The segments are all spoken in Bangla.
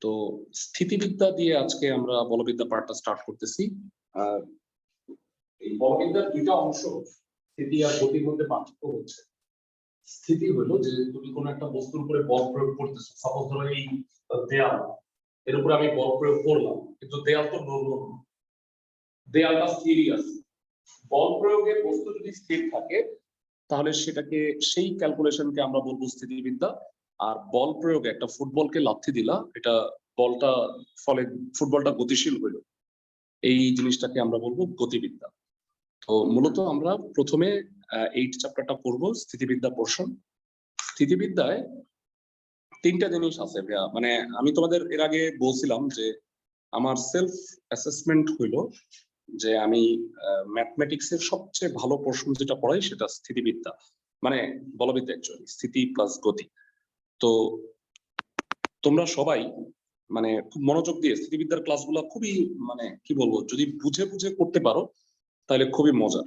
তো স্থিতিবিদ্যা দিয়ে আজকে আমরা বলবিদ্যা পার্টটা স্টার্ট করতেছি। আর এই বলবিদ্যার দুইটা অংশ, স্থিতি আর গতির মধ্যে পার্থক্য হচ্ছে। স্থিতি হলো যে তুমি কোনো একটা বস্তুর উপরে বল প্রয়োগ করতেছো, সাপোজ ধরো এই দেয়াল, এর উপরে আমি বল প্রয়োগ করলাম কিন্তু দেয়াল তো নড়লো না, দেয়ালটা স্থিরই আছে। বল প্রয়োগে বস্তু যদি স্থির থাকে তাহলে সেটাকে, সেই ক্যালকুলেশনকে আমরা বলবো স্থিতিবিদ্যা। আর বল প্রয়োগে একটা ফুটবলকে লাথি দিলা, এটা বলটা ফলে ফুটবলটা গতিশীল হইলো, এই জিনিসটাকে আমরা বলবো গতিবিদ্যা। তো মূলত আমরা প্রথমে 8 চ্যাপ্টারটা পড়বো, স্থিতিবিদ্যা পোর্শন। স্থিতিবিদ্যায় তিনটা জিনিস আছে ভাইয়া, মানে আমি তোমাদের এর আগে বলছিলাম যে আমার সেলফ অ্যাসেসমেন্ট হইলো যে আমি ম্যাথমেটিক্স এর সবচেয়ে ভালো পোর্শন যেটা পড়াই সেটা স্থিতিবিদ্যা, মানে বলবিদ্যা অ্যাকচুয়ালি, স্থিতি প্লাস গতি। তো তোমরা সবাই মানে খুব মনোযোগ দিয়ে স্থিতিবিদ্যার ক্লাসগুলো খুবই, মানে কি বলবো, যদি বুঝে বুঝে করতে পারো তাহলে খুবই মজার।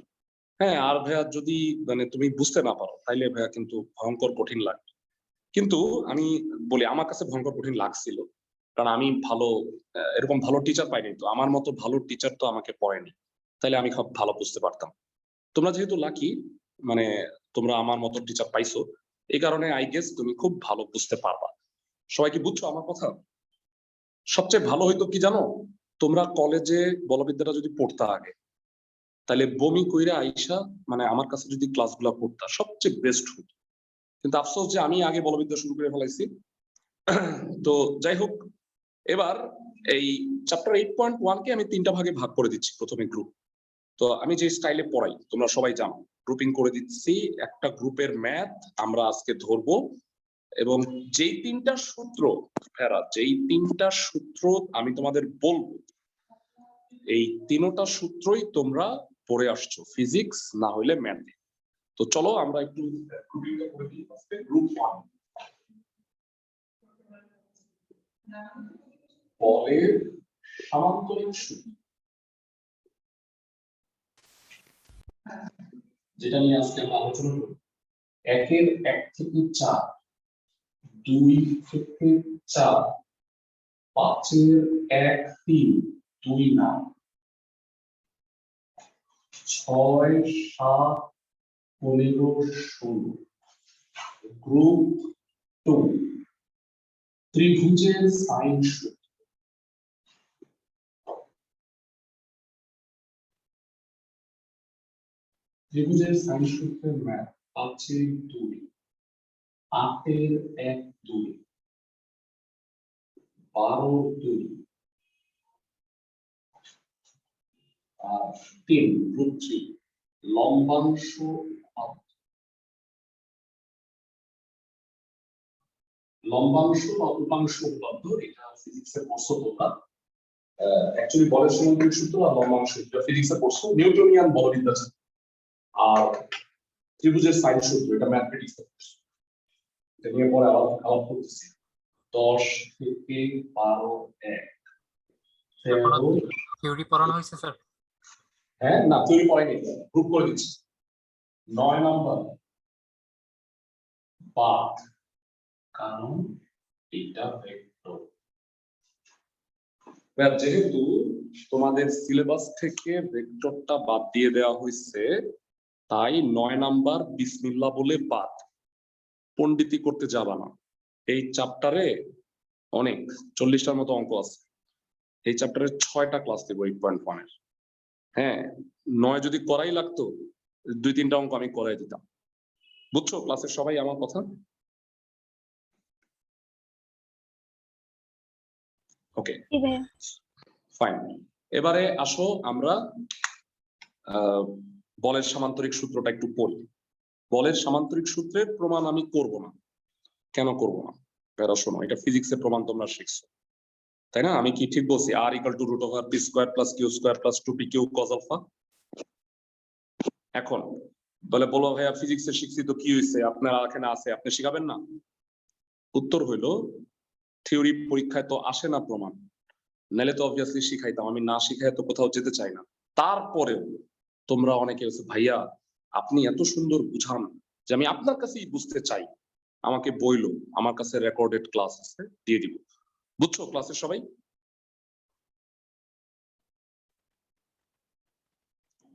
হ্যাঁ, আর ভাইয়া যদি মানে তুমি বুঝতে না পারো তাইলে ভাইয়া কিন্তু ভয়ঙ্কর কঠিন লাগবে। কিন্তু আমি বলি আমার কাছে ভয়ঙ্কর কঠিন লাগছিল, কারণ আমি ভালো এরকম ভালো টিচার পাইনি, তো আমার মতো ভালো টিচার তো আমাকে পড়েনি, তাইলে আমি খুব ভালো বুঝতে পারতাম। তোমরা যেহেতু লাকি, মানে তোমরা আমার মতো টিচার পাইছো, এই কারণে আই গেস তুমি খুব ভালো বুঝতে পারবা। সবাই কি বুঝছো আমার কথা? সবচেয়ে ভালো হইতো কি জানো, তোমরা কলেজে বলবিদ্যাটা যদি পড়তা আগে, তাহলে বমি কইরা আইসা মানে আমার কাছে যদি ক্লাসগুলো পড়তা সবচেয়ে বেস্ট হতো। কিন্তু আফসোস যে আমি আগে বলবিদ্যা শুরু করে ফেলাইছি। তো যাই হোক, এবার এই চ্যাপ্টার 8.1 কে আমি তিনটা ভাগে ভাগ করে দিচ্ছি। প্রথমে গ্রুপ, তো আমি যে স্টাইলে পড়াই তোমরা সবাই জানো, গ্রুপিং করে দিচ্ছি। একটা গ্রুপের ম্যাথ আমরা আজকে ধরবো, এবং যেই তিনটা সূত্র যেই তিনটা সূত্র আমি তোমাদের বলবো, এই তিনটা সূত্রই তোমরা পড়ে আসছো ফিজিক্স না হইলে ম্যাথে। তো চলো আমরা একটু গ্রুপিংটা করে দিই। গ্রুপ 1, বলের সামান্তরিক সূত্র, যেটা নিয়ে আজকে আমরা আলোচনা করব। 1 থেকে 4, 2 থেকে 4, 5 1 3 2 না, 6 7 15 16। গ্রুপ 2, ত্রিভুজের সাইন সূত্র। ত্রিভুজের সাইন সূত্রের ম্যাথ 5 2, 8 1 2, 12 2 আর 3। গ্রুপ 3, লম্বাংশ বা উপাংশ উপপাদ্য। এটা ফিজিক্সের পড়ছো তোমরা, অ্যাকচুয়ালি বলের সামান্তরিক সূত্র আর লম্বাংশ এটা ফিজিক্সে পড়ছো, নিউটনিয়ান বলবিদ্যা। আর ত্রিভুজের সাইন সূত্র এটা ম্যাথমেটিক্সে পড়ছো, এটা নিয়ে পরে আলাপ করতেছি। 10 থেকে 12 1 থিওরি পড়ানো হয়েছে স্যার? হ্যাঁ, না থিওরি পড়াইনি, গ্রুপ করে দিচ্ছি। 9 নাম্বার বাদ, কারণ এটা ভেক্টর। যেহেতু তোমাদের সিলেবাস থেকে ভেক্টরটা বাদ দিয়ে দেওয়া হয়েছে, তাই 9 নাম্বার বিসমিল্লাহ বলে বাদ, পণ্ডিতি করতে যাবা না। এই চ্যাপ্টারে অনেক 40টার মতো অঙ্ক আছে, এই চ্যাপ্টারে 6টা ক্লাস দেবো 8.1 এর। হ্যাঁ, 9 যদি করাই লাগতো 2-3টা অঙ্ক আমি করাই দিতাম। বুঝছো ক্লাসের সবাই আমার কথা? ওকে, ফাইন। এবারে আসো আমরা বলের সামান্তরিক সূত্রটা একটু পড়ি। বলের সামান্তরিক সূত্রের প্রমাণ আমি করব না। কেন করব না? বেরা শোনো, এটা ফিজিক্সের প্রমাণ তোমরা শিখছো, তাই না? আমি কি ঠিক বলছি? r = √p² + q² + 2pq cos α। এখন বলে বলো ভাইয়া ফিজিক্সে শিখছি তো কি হয়েছে, আপনারা এখানে আছে, আপনি শিখাবেন না? উত্তর হইলো, থিওরি পরীক্ষায় তো আসে না প্রমাণ, নাহলে তো অবভিয়াসলি শিখাইতাম। আমি না শিখাই তো কোথাও যেতে চাই না। তারপরেও তোমরা অনেকে ভাইয়া আপনি এত সুন্দর বুঝান যে আমি আপনার কাছেই বুঝতে চাই, আমাকে বইলো, আমার কাছে রেকর্ডেড ক্লাস আছে, দিয়ে দিব। বুঝছো ক্লাসের সবাই?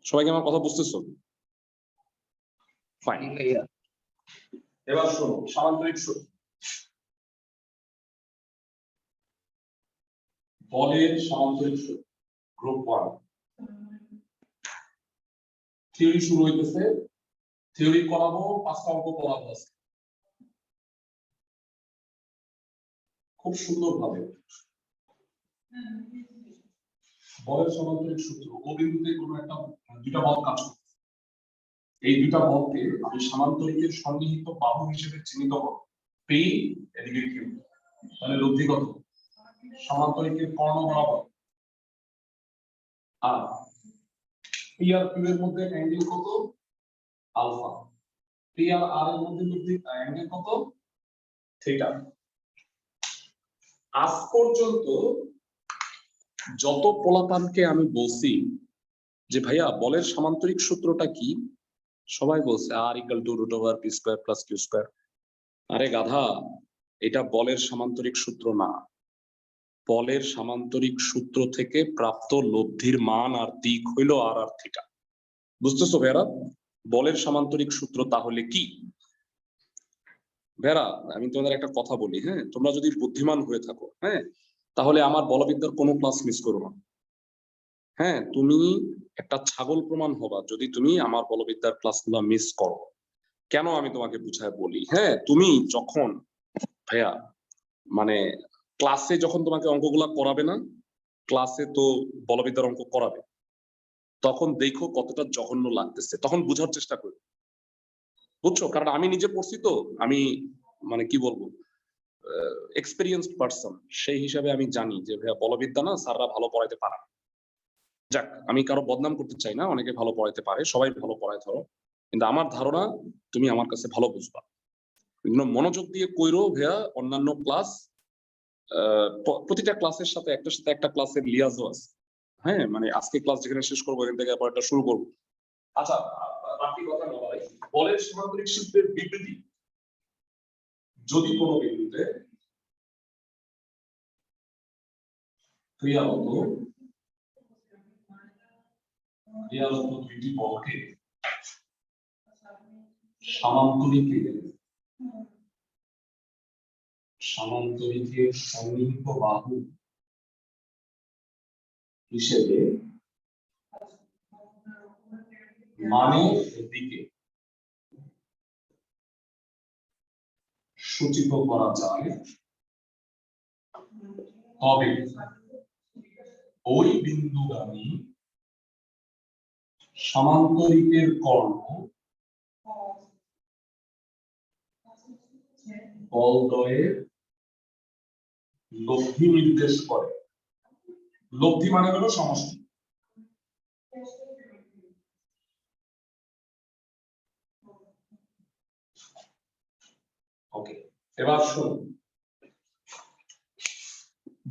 সবাইকে আমার কথা বুঝতেছো? ফাইন। এবার শোনো সামান্তরিক সূত্র। বলের সামান্তরিক সূত্র গ্রুপ 1 থিওরি শুরু হইতেছে। থিওরি করাবো, 5টা অঙ্ক করাবো আজকে খুব সুন্দরভাবে। বলের সামান্তরিক সূত্র, ও বিন্দুতে কোনো একটা দুইটা বল কাজ করছে, এই দুইটা বলকে আমি সামান্তরিকের সন্নিহিত বাহু হিসেবে চিহ্নিত করব। পি এদিকে কিউ, তাহলে লব্ধি কত? সামান্তরিকের কর্ণ বরাবর। আর পি আর কিউ এর মধ্যে অ্যাঙ্গেল কত? আলফা। পি আর আর এর মধ্যে লব্ধি অ্যাঙ্গেল কত? থিটা। আজ পর্যন্ত যত পোলাপানকে আমি বলছি যে ভাইয়া বলের সামান্তরিক সূত্রটা কি, সবাই বলছে R equal to root over P square plus Q square. আরে গাধা, এটা বলের সামান্তরিক সূত্র না। বলের সামান্তরিক সূত্র থেকে প্রাপ্ত লব্ধির মান আর দিক হইল আর আর থিটা। বুঝতেছো ভেরা? বলের সামান্তরিক সূত্র তাহলে কি? ভেরা, আমি তোমাদের একটা কথা বলি, হ্যাঁ, তোমরা যদি বুদ্ধিমান হয়ে থাকো, হ্যাঁ, তাহলে আমার বলবিদ্যার কোনো ক্লাস মিস করো না। হ্যাঁ, তুমি একটা ছাগল প্রমাণ হবা যদি তুমি আমার বলবিদ্যার ক্লাসগুলো মিস করো। কেন আমি তোমাকে বুঝায় বলি, হ্যাঁ, তুমি যখন ভাইয়া মানে ক্লাসে যখন তোমাকে অঙ্কগুলা করাবে না, ক্লাসে তো বলবিদ্যার অঙ্ক করাবে, তখন দেখো কতটা জঘন্য লাগতেছে, তখন বুঝার চেষ্টা করি। বুঝছো? কারণ আমি নিজে পড়ছি তো, আমি মানে কি বলবো, এক্সপেরিয়েন্সড পারসন, সেই হিসাবে আমি জানি যে ভাইয়া বলবিদ্যা না স্যাররা ভালো পড়াইতে পারে। যাক, আমি কারো বদনাম করতে চাই না, অনেকে ভালো পড়াইতে পারে, সবাই ভালো পড়ায় ধরো, কিন্তু আমার ধারণা তুমি আমার কাছে ভালো বুঝবা। মনোযোগ দিয়ে কইরো ভাইয়া অন্যান্য ক্লাস, প্রতিটা ক্লাসের সাথে একটা ক্লাসের লিয়াজও আছে। হ্যাঁ, মানে আজকে ক্লাস যেখানে শেষ করবো এখান থেকে আবার একটা শুরু করবো। আচ্ছা, বাকি কথা না বলাই, বলের সামান্তরিক সূত্রের বিবৃতি যদি কোনো বিন্দুতে ক্রিয়ারত দুইটি বলকে সামান্তরিকের সন্নিহিত বাহু হিসেবে মানের দিকে সূচিত করা যায়, তবে ওই বিন্দুগামী সামান্তরিকের কর্ণ বলদ্বয়ের লব্ধি নির্দেশ করে। লব্ধি মানে হলো সমষ্টি। ওকে, এবার শুনুন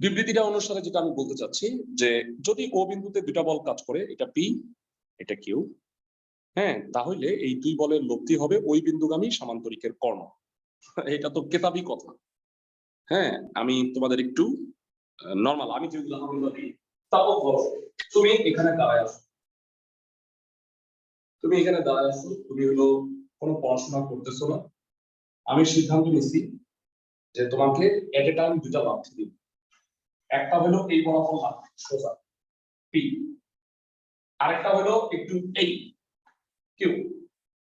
বিবৃতিটা অনুসারে যেটা আমি বলতে চাচ্ছি, যে যদি ও বিন্দুতে দুটা বল কাজ করে, এটা পি এটা কিউ, হ্যাঁ, তাহলে এই দুই বলের লব্ধি হবে ওই বিন্দুগামী সামান্তরিকের কর্ণ। এটা তো কেতাবি কথা। হ্যাঁ, আমি তোমাদের একটু নরমাল, আমি যে উদাহরণটা দিই, তারপর বলো তুমি এখানে দাঁড়ায় আছো, তুমি হলো কোনো পড়াশোনা করতেছো না, আমি সিদ্ধান্ত নিচ্ছি যে তোমাকে এট এ টাইম দুটা লাথি দিই। একটা হলো এই বরাবর লাথি সোজা পি, আরেকটা হলো একটু এই কিউ।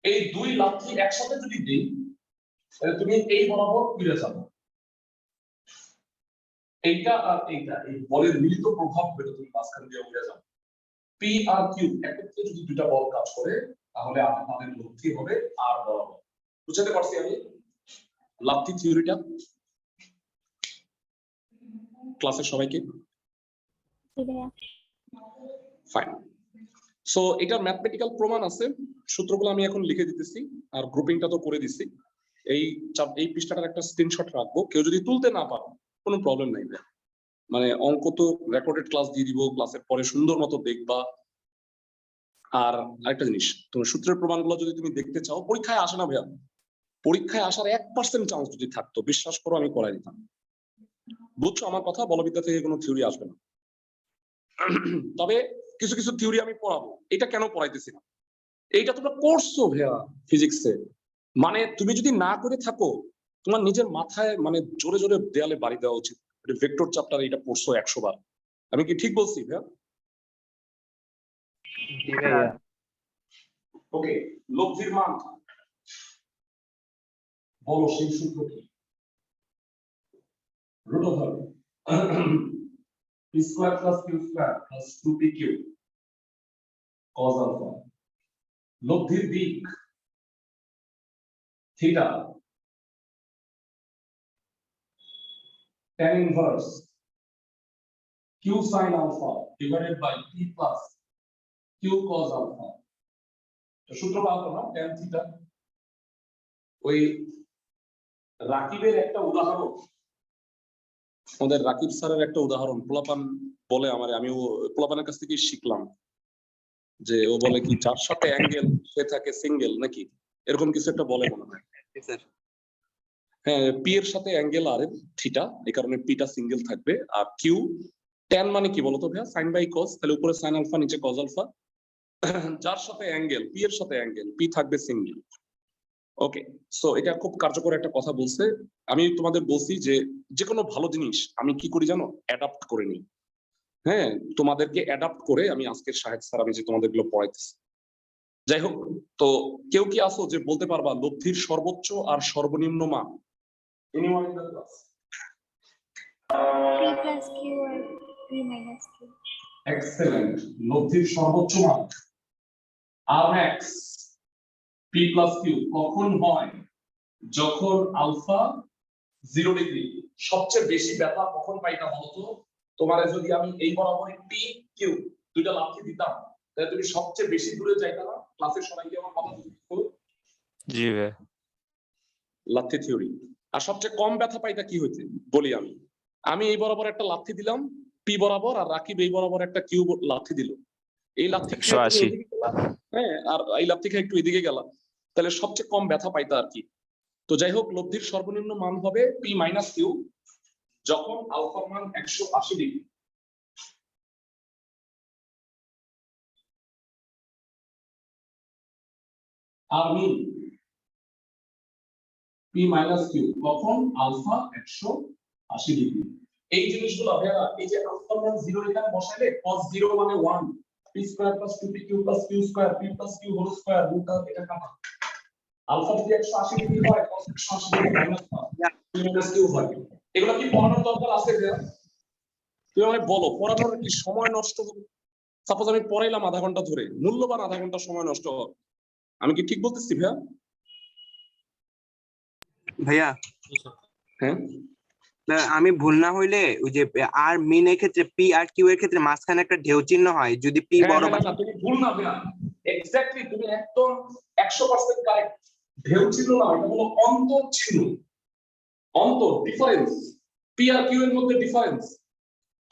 এই দুই লাথি একসাথে যদি দিই, তাহলে তুমি এই বরাবর ফিরে যাবে। এইটা আর এইটা এই বলের মিলিত প্রভাব হলে তুমি মাঝখান দিয়ে উড়ে যাবে। পি আর কিউ একত্রে যদি দুটা বল কাজ করে, তাহলে আমাদের লব্ধি হবে আর বরাবর। বুঝতে পারছি আমি লাথি থিওরিটা ক্লাসের সবাইকে? ফাইন। সো এটার ম্যাথমেটিক্যাল প্রমাণ আছে, সূত্রগুলো আমি এখন লিখে দিতেছি আর গ্রুপিংটা তো করে দিছি। এই পৃষ্ঠাটার একটা স্ক্রিনশট রাখবো, কেউ যদি তুলতে না পারো কোনো প্রবলেম নাই, মানে অঙ্ক তো রেকর্ডেড ক্লাস দিয়ে দিব, ক্লাসের পরে সুন্দর মতো দেখবা। আর আরেকটা জিনিস, তোমার সূত্রের প্রমাণগুলো যদি তুমি দেখতে চাও, পরীক্ষায় আসে না ভাইয়া, পরীক্ষায় আসার 1% চান্স যদি থাকতো, বিশ্বাস করো আমি করাই দিতাম। বুঝছো আমার কথা? বলবিদ্যা থেকে কোনো থিওরি আসবে না। তবে কিছু কিছু থিওরি আমি পড়াবো। এটা কেন পড়াইতেছি না, এইটা তোমরা করছো ভাইয়া ফিজিক্সে, মানে তুমি যদি না করে থাকো তোমার নিজের মাথায় মানে জোরে জোরে দেয়ালে বাড়ি দেওয়া উচিত। ভেক্টর চ্যাপ্টার এটা পড়ছো 100 বার। আমি কি ঠিক বলছি ভাইয়া? জি ভাইয়া। ওকে, লব্ধির মান বলো, সেই সূত্র কি? Root over p square plus q square plus 2pq cos alpha. লব্ধির দিক theta tan inverse q sin alpha divided by p plus q cos alpha. সূত্র পাবো না tan থিটা। ওই রাকিবের একটা উদাহরণ, আমাদের রাকিব স্যারের একটা উদাহরণ পোলাপান বলে আমার, আমিও পোলাপানের কাছ থেকে শিখলাম, যে ও বলে কি যার সাথে অ্যাঙ্গেল সে থাকে সিঙ্গেল, নাকি এরকম কিছু একটা বলে মনে হয়। হ্যাঁ, পি এর সাথে অ্যাঙ্গেল আর থিটা, এই কারণে পিটা সিঙ্গেল থাকবে। আর কিউ ট্যান মানে কি বলতো ভাইয়া? সাইন বাই কস, তাহলে উপরে সাইন আলফা নিচে কস আলফা। যার সাথে অ্যাঙ্গেল, পি এর সাথে অ্যাঙ্গেল, পি থাকবে সিঙ্গেল। ওকে, সো এটা খুব কার্যকর একটা কথা বলছে। আমি তোমাদের বলছি যে যে কোনো ভালো জিনিস আমি কি করি জানো? অ্যাডাপ্ট করে নিই। হ্যাঁ, তোমাদেরকে অ্যাডাপ্ট করে আমি আজকের সাহেব স্যার আমি যে তোমাদের গুলো পড়াইতেছি। যাই হোক, তো কেউ কি আসো যে বলতে পারবা লব্ধির সর্বোচ্চ আর সর্বনিম্ন মান? Anyone in the class? P plus Q or P minus Q. Excellent. লব্ধির সর্বোচ্চ মান R max P plus Q কখন হয়? যখন আলফা 0 ডিগ্রি। সবচেয়ে বেশি ব্যথা কখন পাইতা বলতো? তোমারে যদি আমি এই বরাবর P Q দুইটা লাথি দিতাম তাহলে তুমি সবচেয়ে বেশি দূরে যাইতা না? ক্লাসের সবাইকে আমার কথা বুঝছো? জি ভাই। লাথি থিওরি। আর সবচেয়ে কম ব্যথা পাইতা কি হইতে বলি আমি। আমি এই বরাবর একটা লাথি দিলাম পি বরাবর, আর রাকিব এই বরাবর একটা কিউ লাথি দিল। এই লাথি খেয়ে তুমি 180। এদিকে গেলা, হ্যাঁ, আর এই লাথি খেয়ে একটু এদিকে গেলা, তাহলে সবচেয়ে কম ব্যথা পাইতা আর কি। তো যাই হোক, লব্ধির সর্বনিম্ন মান হবে পি মাইনাস কিউ যখন আলফার মান 180 ডিগ্রি। আর মিন পি মাইনাস কিউ কখন আলফা 180 ডিগ্রি। এই জিনিসগুলো ভাইয়া, এই যে আলফার মান 0 এখানে বসাইলে cos 0 মানে 1, p square plus 2pq plus q square p plus q whole square রুটটা এটা কাটা। আলফা যদি 180 ডিগ্রি হয় cos 180 ডিগ্রি মাইনাস q হয়। এগুলো কি পড়ানোর দরকার আছে ভাইয়া? তুমি আমাকে বলো, পড়ানোর কি সময় নষ্ট হবে? সাপোজ আমি পড়াইলাম আধা ঘন্টা ধরে, মূল্যবান আধা ঘন্টা সময় নষ্ট হবে। আমি কি ঠিক বলতেছি ভাইয়া? ভাইয়া হ্যাঁ, আমি ভুল না হইলে ওই যে আর মিন এর ক্ষেত্রে পি আর কিউ এর ক্ষেত্রে মাঝখানে একটা ঢেউ চিহ্ন হয়, যদি পি বড় না তুমি ভুল না ভাইয়া, এক্স্যাক্টলি তুমি একদম 100% কারেক্ট। ঢেউ ছিল না, এটা হলো অন্তর ছিল। অন্তর ডিফারেন্স, পি আর কিউ এর মধ্যে ডিফারেন্স।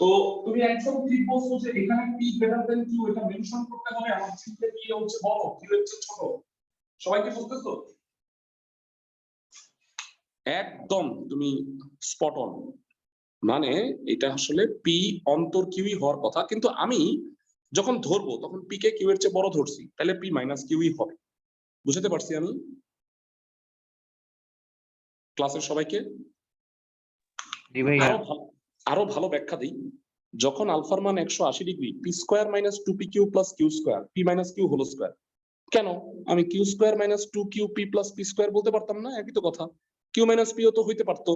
তো তুমি একদম ঠিক বলছো যে এখানে পি গ্রেটার দেন কিউ, এটা মেনশন করতে হবে। আমার চিত্রে পি হচ্ছে বড়, কিউ হচ্ছে ছোট। সবাই কি বুঝতেছো? একদম তুমি স্পট অন। মানে এটা আসলে পি অন্তর কিউই হওয়ার কথা, কিন্তু আমি যখন ধরবো তখন পি কে কিউ এর চেয়ে বড় ধরছি, তাহলে পি মাইনাস কিউই হবে। বুঝতে পারছি আমি ক্লাসের সবাইকে? আরো ভালো ব্যাখ্যা দিই। যখন আলফার মান 180 degree, p square minus 2pq plus Q square p minus q whole square. কেন আমি q square minus 2q p plus p square বলতে পারতাম না? একই তো কথা, কিউ মাইনাস পিও তো হইতে পারতো।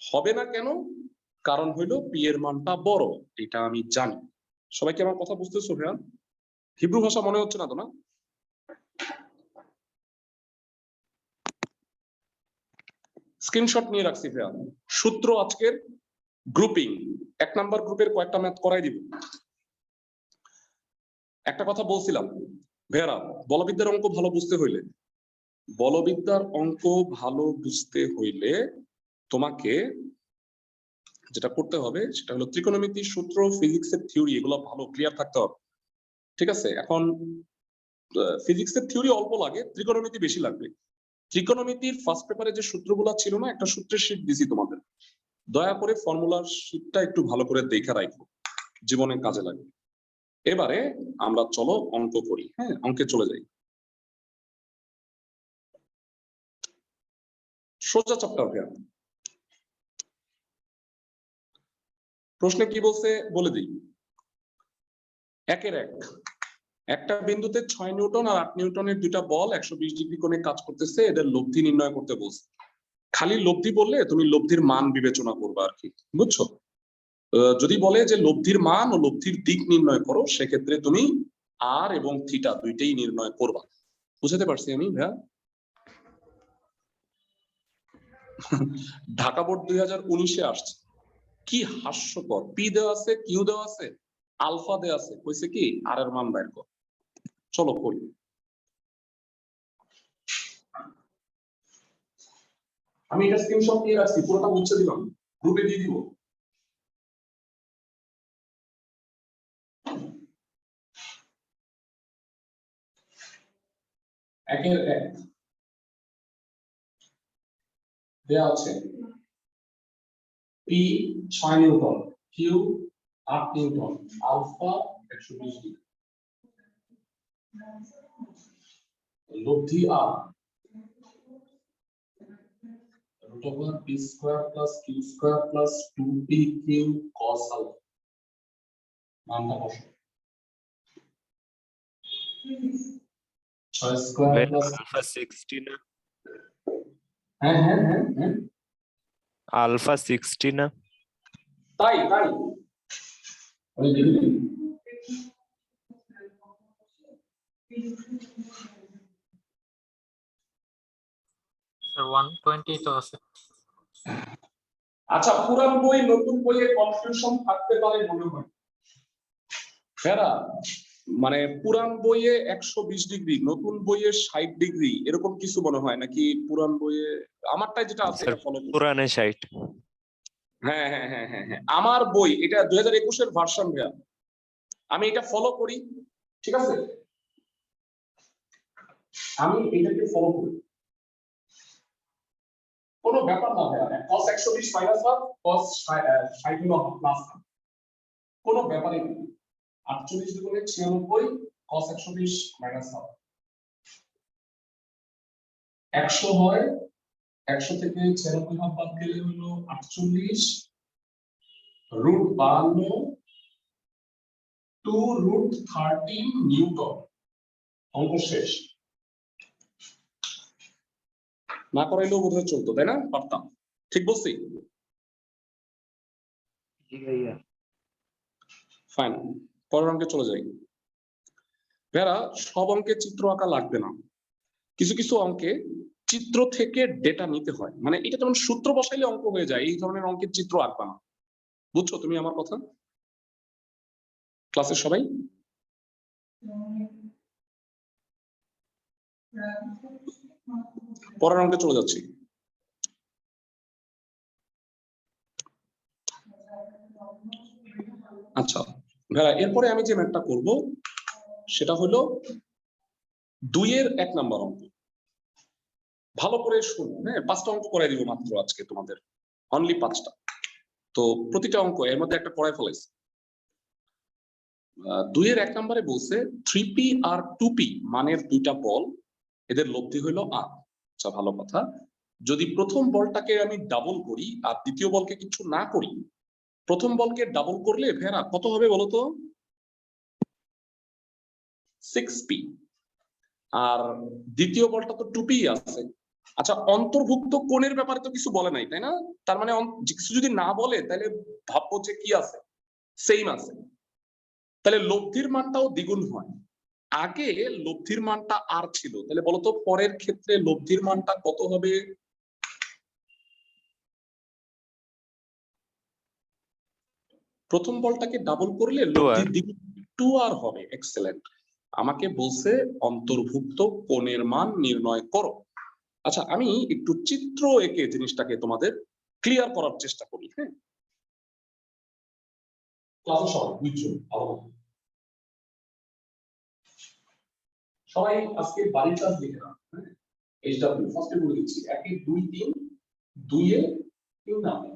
হবে না কেন? কারণ হইলো পি এর মানটা বড়, এটা আমি জানি। সবাইকে আমার কথা বুঝতেছো ভাইয়া? হিব্রু ভাষা মনে হচ্ছে না তো, না? স্ক্রিনশট নিয়ে রাখছি ভাইয়া। সূত্র আজকের গ্রুপিং, 1 নাম্বার গ্রুপের কয়েকটা ম্যাথ করাই দিব। একটা কথা বলছিলাম ভাইয়ারা, বলবিদ্যার অঙ্ক ভালো বুঝতে হইলে, বলবিদ্যার অঙ্ক ভালো বুঝতে হইলে তোমাকে যেটা করতে হবে সেটা হলো ত্রিকোণমিতি, সূত্র, ফিজিক্সের থিওরি, এগুলো ভালো ক্লিয়ার থাকতে হবে। ঠিক আছে? এখন ফিজিক্সের থিওরি অল্প লাগে, ত্রিকোণমিতি বেশি লাগবে। ত্রিকোণমিতির ফার্স্ট পেপারে যে সূত্রগুলো ছিল না, একটা সূত্রের শীট দিছি তোমাদের, দয়া করে ফর্মুলার শীটটা একটু ভালো করে দেখে রাখো, জীবনে কাজে লাগবে। এবারে আমরা চলো অঙ্ক করি। হ্যাঁ, অঙ্কে চলে যাই। সোজা চ্যাপ্টার ভাইয়া। প্রশ্নে কি বলছে বলে দিই। 1-এর 1, একটা বিন্দুতে 6 নিউটন আর 8 নিউটনের দুইটা বল 120 ডিগ্রি কোণে কাজ করতেছে, এদের লব্ধি নির্ণয় করতে বলছে। খালি লব্ধি বললে তুমি লব্ধির মান বিবেচনা করবে আর কি, বুঝছো? যদি বলে যে লব্ধির মান ও লব্ধির দিক নির্ণয় করো, সেক্ষেত্রে তুমি আর এবং থিটা দুইটাই নির্ণয় করবা। বুঝতে পারছি আমি ভাইয়া? ঢাকা বোর্ড 2019-এ আসছে, কি হাস্যকর! পি দেওয়া আছে, কিউ দেওয়া আছে, আলফা দেওয়া আছে, কইছে কি আর এর মান বের কর। চলো করি। আমি এটা স্ক্রিনশট নিয়ে রাখছি, পুরোটা মুছে দিলাম, গ্রুপে দিয়ে দিব। একের 1 দেওয়া আছে p 6 newton, q 8 newton, alpha 120 degree. লব্ধি আর √(p² + q² + 2pq cos alpha) মানটা বসো। 6² + আলফা 60 না? হ্যাঁ হ্যাঁ হ্যাঁ হ্যাঁ, আলফা 60 না? তাই তাই আমি দেখি। স্যার 120 তো আছে। আচ্ছা, পুরান বই নতুন বইয়ে কনফিউশন থাকতে পারে মনে হয়। ফেরা মানে পুরান বইয়ে 120 ডিগ্রি, নতুন বইয়ে 60 ডিগ্রি, এরকম কিছু মনে হয় নাকি? পুরান বইয়ে আমারটাই যেটা আছে স্যার এটা ফলো। পুরানে 60। হ্যাঁ হ্যাঁ হ্যাঁ হ্যাঁ হ্যাঁ, আমার বই এটা 2021-এর ভার্সন ভাইয়া, আমি এটা ফলো করি, ঠিক আছে? আমি এটাকে ফলো করি, কোনো ব্যাপার না ভাইয়া। cos 120 minus half, cos 60 plus half, কোনো ব্যাপারই না। 48 দুগুণে 96, cos 120 মাইনাস হাফ 100 হয়। 100 থেকে 96 হাফ বাদ গেলে হলো 48, √52 2√13 নিউটন। অঙ্ক শেষ। না করাইলেও বোধহয় চলতো, তাই না? পারতাম, ঠিক বলছি? ফাইন, পরের অঙ্কে চলে যাই। ভাইরা, সব অঙ্কে চিত্র আঁকা লাগবে না, কিছু কিছু অঙ্কে চিত্র থেকে ডেটা নিতে হয়। মানে এটা যেমন সূত্র বসাইলে অঙ্ক হয়ে যায়, এই ধরনের অঙ্কের চিত্র আঁকবা না। বুঝছো তুমি আমার কথা? ক্লাসের সবাই পরের অঙ্কে চলে যাচ্ছি। আচ্ছা ভাইরা, এরপরে আমি যে ম্যাথটা করব সেটা হলো 2-এর 1 নাম্বার অঙ্ক। ভালো করে শুনো, হ্যাঁ? 5টা অঙ্ক করে দিব মাত্র আজকে তোমাদের, অনলি 5টা। তো প্রতিটা অঙ্ক এর মধ্যে একটা করাই ফেলাইছি। 2-এর 1 নম্বরে বলছে 3p আর 2p মানের দুইটা বল, এদের লব্ধি হইল r। আচ্ছা, ভালো কথা। যদি প্রথম বলটাকে আমি ডাবল করি আর দ্বিতীয় বলকে কিছু না করি, প্রথম বলকে ডাবল করলে ভেরা কত হবে বলতো? 6p। আর দ্বিতীয় বলটা তো 2p আছে। আচ্ছা, অন্তর্ভুক্ত কোণের ব্যাপারে তো কিছু বলে নাই, তাই না? তার মানে কিছু যদি না বলে তাহলে ভাববো যে কি আছে, সেম আছে। তাহলে লব্ধির মানটাও দ্বিগুণ হয়। আগে লব্ধির মানটা আর ছিল, তাহলে বলতো পরের ক্ষেত্রে লব্ধির মানটা কত হবে? প্রথম বলটাকে ডাবল করলে লব্ধির দ্বিগুণ 2r হবে। এক্সেলেন্ট। আমাকে বলছে অন্তর্ভুক্ত কোণের মান নির্ণয় করো। আচ্ছা, আমি একটু চিত্র এঁকে জিনিসটাকে তোমাদের ক্লিয়ার করার চেষ্টা করি। হ্যাঁ, ক্লাসে সবাই বুঝছো? সবাই আজকে বাড়ির কাজ লিখে নাও। হ্যাঁ, এইচডব্লিউ ফার্স্টে বলে দিচ্ছি, 1 2 3 2 এ 3 নাম্বার,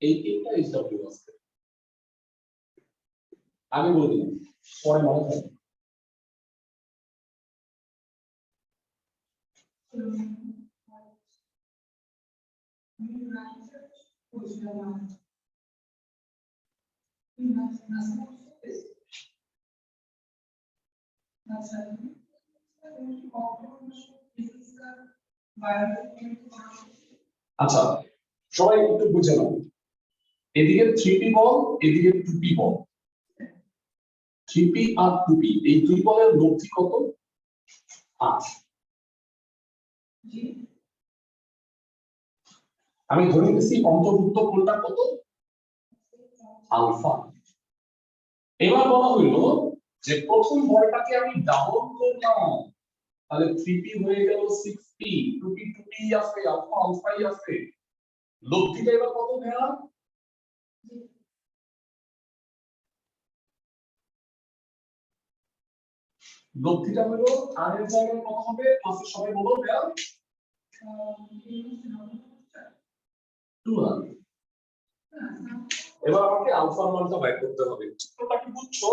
এই তিনটা SW আছে আগে বলে দিলাম পরে মনে থাকবে আচ্ছা সবাই একটু বুঝে নাও এদিকে 3p বল এদিকে 2p বল 3p আর 2p এই দুই বলের লব্ধি কত 5 আমি ধরে নিচ্ছি অন্তর্ভুক্ত কোণটা কত আলফা এবার বলা হইলো যে প্রথম বলটাকে আমি ডাবল করলাম তাহলে 3p হয়ে গেল 6p 2p 2p আছে আলফা আলফাই আছে লব্ধিটা এবার কত ভাইয়া লব্ধিটা হলো আর এর জায়গায় কত হবে ক্লাসে সবাই বলো ভাইয়া 2 এবার আমাকে আলফার মানটা বের করতে হবে চিত্রটা কি বুঝছো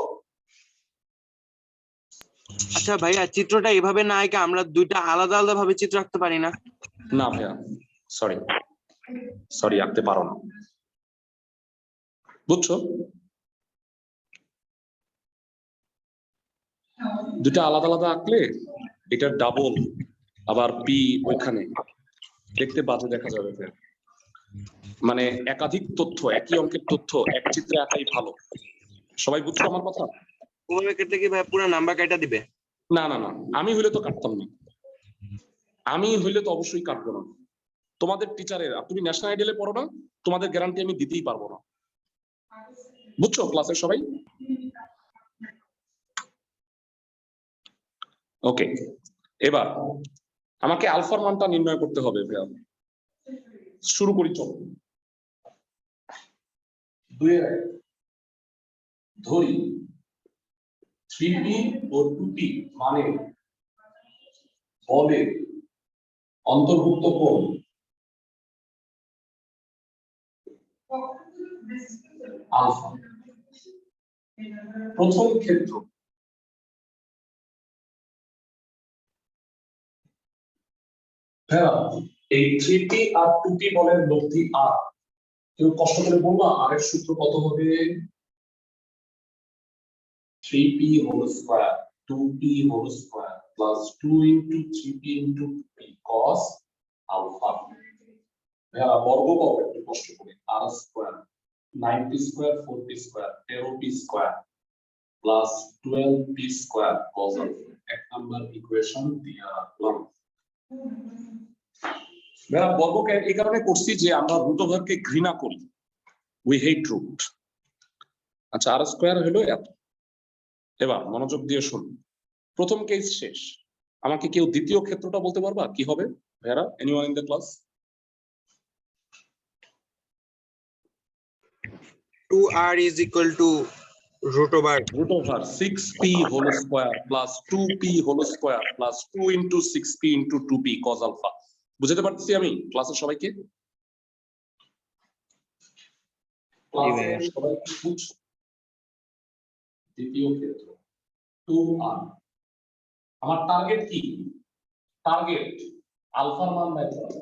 আচ্ছা ভাইয়া চিত্রটা এভাবে না এঁকে আমরা দুইটা আলাদা আলাদা ভাবে চিত্র আঁকতে পারি না? না ভাইয়া সরি আঁকতে পারো না বুঝছো দুটো আলাদা আলাদা আঁকলে এটা ডাবল আবার পি ওখানে দেখতে বাজে দেখা যাবে ভাইয়া মানে একাধিক তথ্য একই অঙ্কের তথ্য এক চিত্রে আঁকাই ভালো সবাই বুঝছো আমার কথা ওভাবে কেটে কি ভাই পুরো নাম্বার কাটা দিবে? না না না আমি হইলে তো কাটতাম না আমি হইলে তো অবশ্যই কাটবো না তোমাদের টিচারের তুমি ন্যাশনাল আইডিয়ালে পড়ো না তোমাদের গ্যারান্টি আমি দিতেই পারবো না বুঝছো ক্লাসের সবাই ওকে এবার আমাকে আলফার মানটা নির্ণয় করতে হবে ভাইয়া শুরু করি চলো 2 এর ধরি 3p ও 2p মানে বলে অন্তর্ভুক্ত কোণ আলফা প্রথম ক্ষেত্র হ্যাঁ এই 3p আর 2p বলের লব্ধি আর কেউ কষ্ট করে বলবা আর এর সূত্র কত হবে 3p whole square 2p whole square plus 2 into 3p into 2p cos alpha ভাইয়া বর্গ পাবো একটু কষ্ট করে R square 9p square 4p square 13p square plus 12p square cos alpha এক নাম্বার ইকুয়েশন দিয়া রাখলাম ভাইয়া বর্গকে এই কারণে করছি যে আমরা রুট ওভারকে ঘৃণা করি উই হেট রুট আচ্ছা আর স্কয়ার হলো এত এবার মনোযোগ দিয়ে শুন প্রথম কেস শেষ আমাকে কেউ দ্বিতীয় ক্ষেত্রটা বলতে পারবা কি হবে ভাইয়া anyone in the class 2r is equal to root over 6p whole square plus 2p whole square plus 2 into 6p into 2p cos alpha বুঝতে পারতেছি আমি ক্লাসের সবাইকে ক্লাসের সবাই কি বুঝছো দ্বিতীয় ক্ষেত্র 2r আমার টার্গেট কি টার্গেট আলফার মান বের করা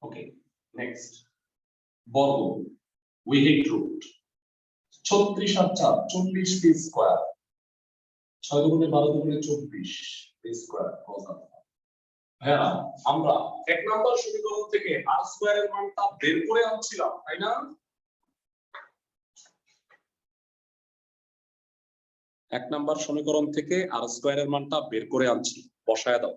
ওকে নেক্সট বর্গ উই হেট রুট 36 আর 4 40 পি স্কয়ার 6 দুগুণে 12 দুগুণে 24 পি স্কয়ার cos আলফা হ্যাঁ আমরা এক নাম্বার সমীকরণ থেকে আর স্কয়ারের মানটা বের করে আনছিলাম তাই না এক নাম্বার সমীকরণ থেকে আর স্কয়ারের মানটা বের করে আনছি বসায় দাও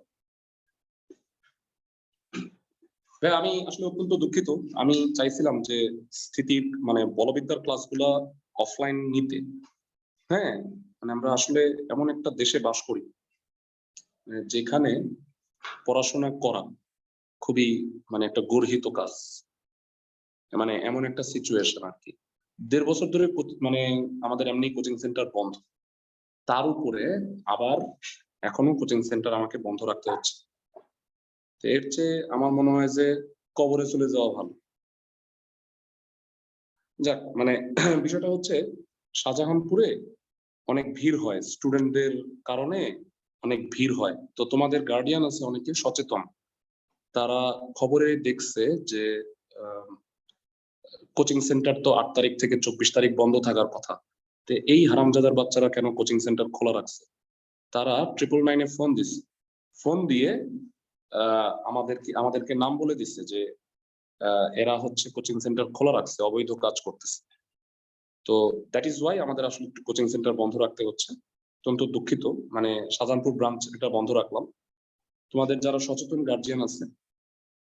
ভাই আমি আসলে অত্যন্ত দুঃখিত আমি চাইছিলাম যে স্থিতির মানে বলবিদ্যার ক্লাসগুলো অফলাইন নিতে হ্যাঁ মানে আমরা আসলে এমন একটা দেশে বাস করি যেখানে পড়াশোনা করা খুবই মানে একটা গর্হিত কাজ মানে এমন একটা সিচুয়েশন আর কি 1.5 বছর ধরে মানে আমাদের এমনি কোচিং সেন্টার বন্ধ তার উপরে আবার এখনো কোচিং সেন্টার আমাকে বন্ধ রাখতে হচ্ছে। তো এর চেয়ে আমার মনে হয় যে কবরে চলে যাওয়া ভালো। যাক, মানে বিষয়টা হচ্ছে শাহজাহানপুরে অনেক ভিড় হয়, স্টুডেন্টদের কারণে অনেক ভিড় হয়। তো তোমাদের গার্ডিয়ান আছে অনেকে সচেতন, তারা খবরে দেখছে যে কোচিং সেন্টার তো 8 তারিখ থেকে 24 তারিখ বন্ধ থাকার কথা। তো এই হারামজাদার বাচ্চারা কেন কোচিং সেন্টার খোলা রাখছে? তারা 999-এ ফোন দিছে, ফোন দিয়ে আমাদেরকে নাম বলে দিচ্ছে যে এরা হচ্ছে কোচিং সেন্টার খোলা রাখছে, অবৈধ কাজ করতেছে। তো দ্যাট ইজ ওয়াই আমাদের আসলে কোচিং সেন্টার বন্ধ রাখতে হচ্ছে। অত্যন্ত দুঃখিত, মানে শাহজাহানপুর ব্রাঞ্চ এটা বন্ধ রাখলাম। তোমাদের যারা সচেতন গার্জিয়ান আছে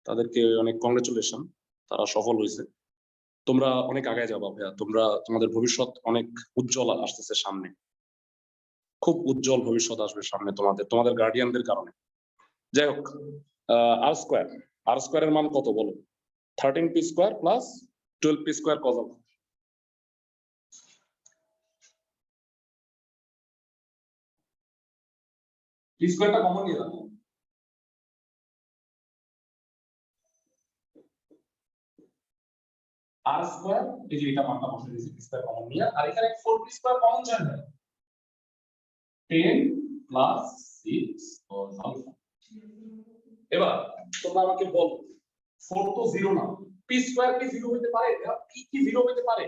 তাদেরকে অনেক কংগ্রেচুলেশন, তারা সফল হয়েছে। তোমরা অনেক আগায় যাবা ভাইয়া, তোমাদের ভবিষ্যৎ অনেক উজ্জ্বল আসতেছে সামনে, খুব উজ্জ্বল ভবিষ্যৎ আসবে সামনে তোমাদের গার্ডিয়ানদের কারণে। যাই হোক, আর স্কোয়ারের মান কত বলো? 13p square plus 12p square cos alpha. p স্কোয়ারটা কমন নিয়ে রাখো। আর স্কোয়ার, এই যে এটা মানটা বসে দিয়েছি, p স্কোয়ার কমন নিয়ে, আর এখানে 4p স্কোয়ার কমন যায় না, 10 প্লাস 6 কজ আলফা। এবার তোমরা আমাকে বলো, 4 তো 0 না, p স্কয়ার কি 0 হতে পারে? p কি 0 হতে পারে?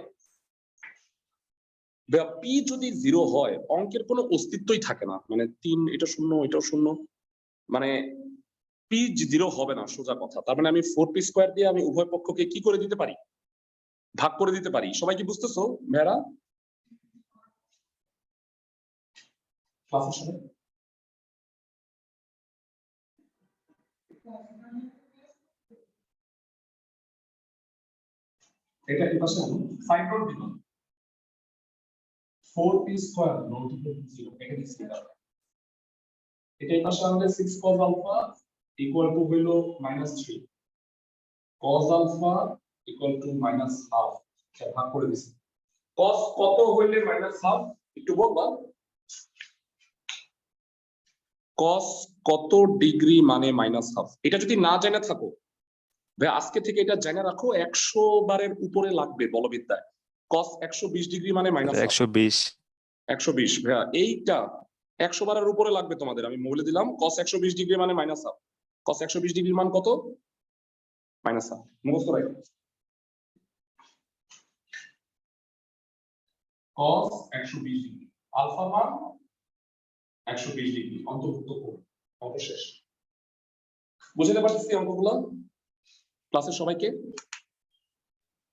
p যদি 0 হয় অঙ্কের কোনো অস্তিত্বই থাকে না, মানে 3 এটা 0 এটাও 0, মানে p 0 হবে না, সোজা কথা। তার মানে আমি 4p স্কয়ার দিয়ে আমি উভয় পক্ষকে কি করে দিতে পারি? ভাগ করে দিতে পারি। সবাই কি বুঝতেছো মেয়েরা? ক্লাসের সাথে এটা কি পাশে আমি সাইড নোট দিলাম, 4p square not equal to 0, এটা কি স্কয়ার, এটা এই পাশে আমাদের 6 cos আলফা ইকুয়াল টু হইলো -3, cos alpha equal to -half, এটা ভাগ করে দিছি। cos কত হইলে -half একটু বলবা? cos কত ডিগ্রি মানে -half, এটা যদি না জেনে থাকো ভাই আজকে থেকে এটা জেনে রাখো, 100 বারের উপরে লাগবে বলবিদ্যায়। cos 120 ডিগ্রি মানে -half, 120। 120 ভাইয়া, এইটা 100 বারের উপরে লাগবে তোমাদের, আমি বলে দিলাম। cos 120 ডিগ্রি মানে -half, cos 120 ডিগ্রির মান কত? -half, মুখস্থ রাখো। cos 120 ডিগ্রি, আলফা মান 120 ডিগ্রি, অন্তর্ভুক্ত করুন, অঙ্ক শেষ। বুঝতে পারতেছি অঙ্কগুলো ক্লাসের সবাইকে?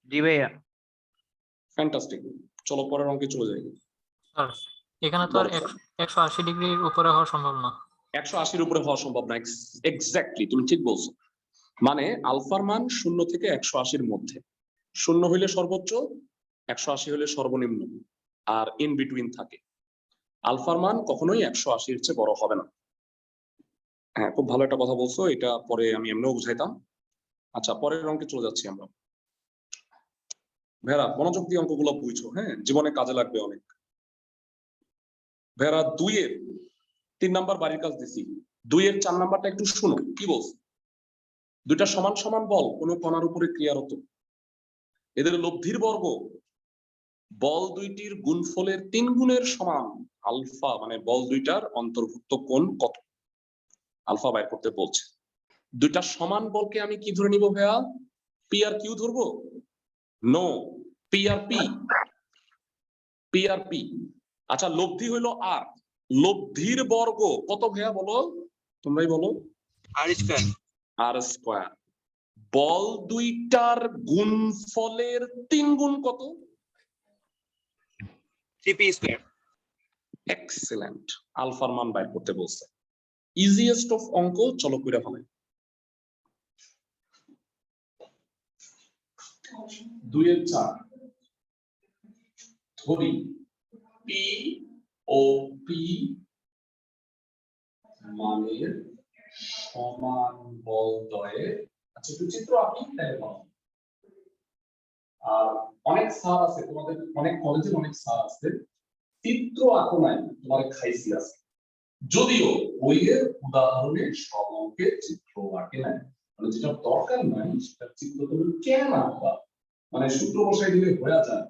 জি ভাইয়া। ফ্যান্টাস্টিক, চলো পরের অঙ্কে চলে যাই। স্যার এখানে তো আর 180 ডিগ্রির উপরে হওয়া সম্ভব না। 180-এর উপরে হওয়া সম্ভব না, এক্স্যাক্টলি তুমি ঠিক বলছো। মানে আলফার মান 0 থেকে 180-এর মধ্যে, 0 হইলে সর্বোচ্চ, 180 হইলে সর্বনিম্ন, আর ইন বিটুইন থাকে। আলফার মান কখনোই 180-এর চেয়ে বড় হবে না। হ্যাঁ, খুব ভালো একটা কথা বলছো, এটা পরে আমি এমনিও বুঝাইতাম। আচ্ছা, পরের অঙ্কে চলে যাচ্ছি আমরা। ভেড়া মনোযোগ দিয়ে অঙ্কগুলো বুঝছো, হ্যাঁ, জীবনে কাজে লাগবে অনেক। ভেড়া 2-এর 3 নাম্বার বাড়ির কাজ দিছি, 2-এর 4 নাম্বারটা একটু শুনো কি বলছে। দুইটা সমান সমান বল কোনো কণার উপরে ক্রিয়ারত, এদের লব্ধির বর্গ বল দুইটির গুণফলের 3 গুণের সমান, আলফা মানে বল দুইটার অন্তর্ভুক্ত কোণ কত, আলফা বাইর করতে বলছে। দুইটা সমান বলকে আমি কি ধরে নিব ভাইয়া? পি আর কিউ ধরবো? No, P R P, P R P. আচ্ছা, লব্ধি হইলো আর, লব্ধির বর্গ কত ভাইয়া বলো, তোমরাই বলো। আর স্কয়ার। আর স্কয়ার। বল দুইটার গুণফলের 3 গুণ কত? 3p square. এক্সেলেন্ট, আলফার মান বাইর করতে বলছে। ইজিয়েস্ট অফ অঙ্ক, চলো কইরা ফেলাই। 2-এর 4 ধরি পি ও পি মানের সমান বল দ্বয়ের, আচ্ছা একটু চিত্র আঁকি তাই বলো। আর অনেক স্যার আছে তোমাদের, অনেক কলেজে অনেক স্যার আছে, চিত্র আঁকো নাই তোমার খাইছি আছে, যদিও বইয়ের উদাহরণে সব অঙ্কের চিত্র আঁকে নাই, মানে যেটা দরকার নাই সেটা চিত্র তুমি কেন আঁকবা, মানে সূত্র বসাই দিলে হয়ে যায়।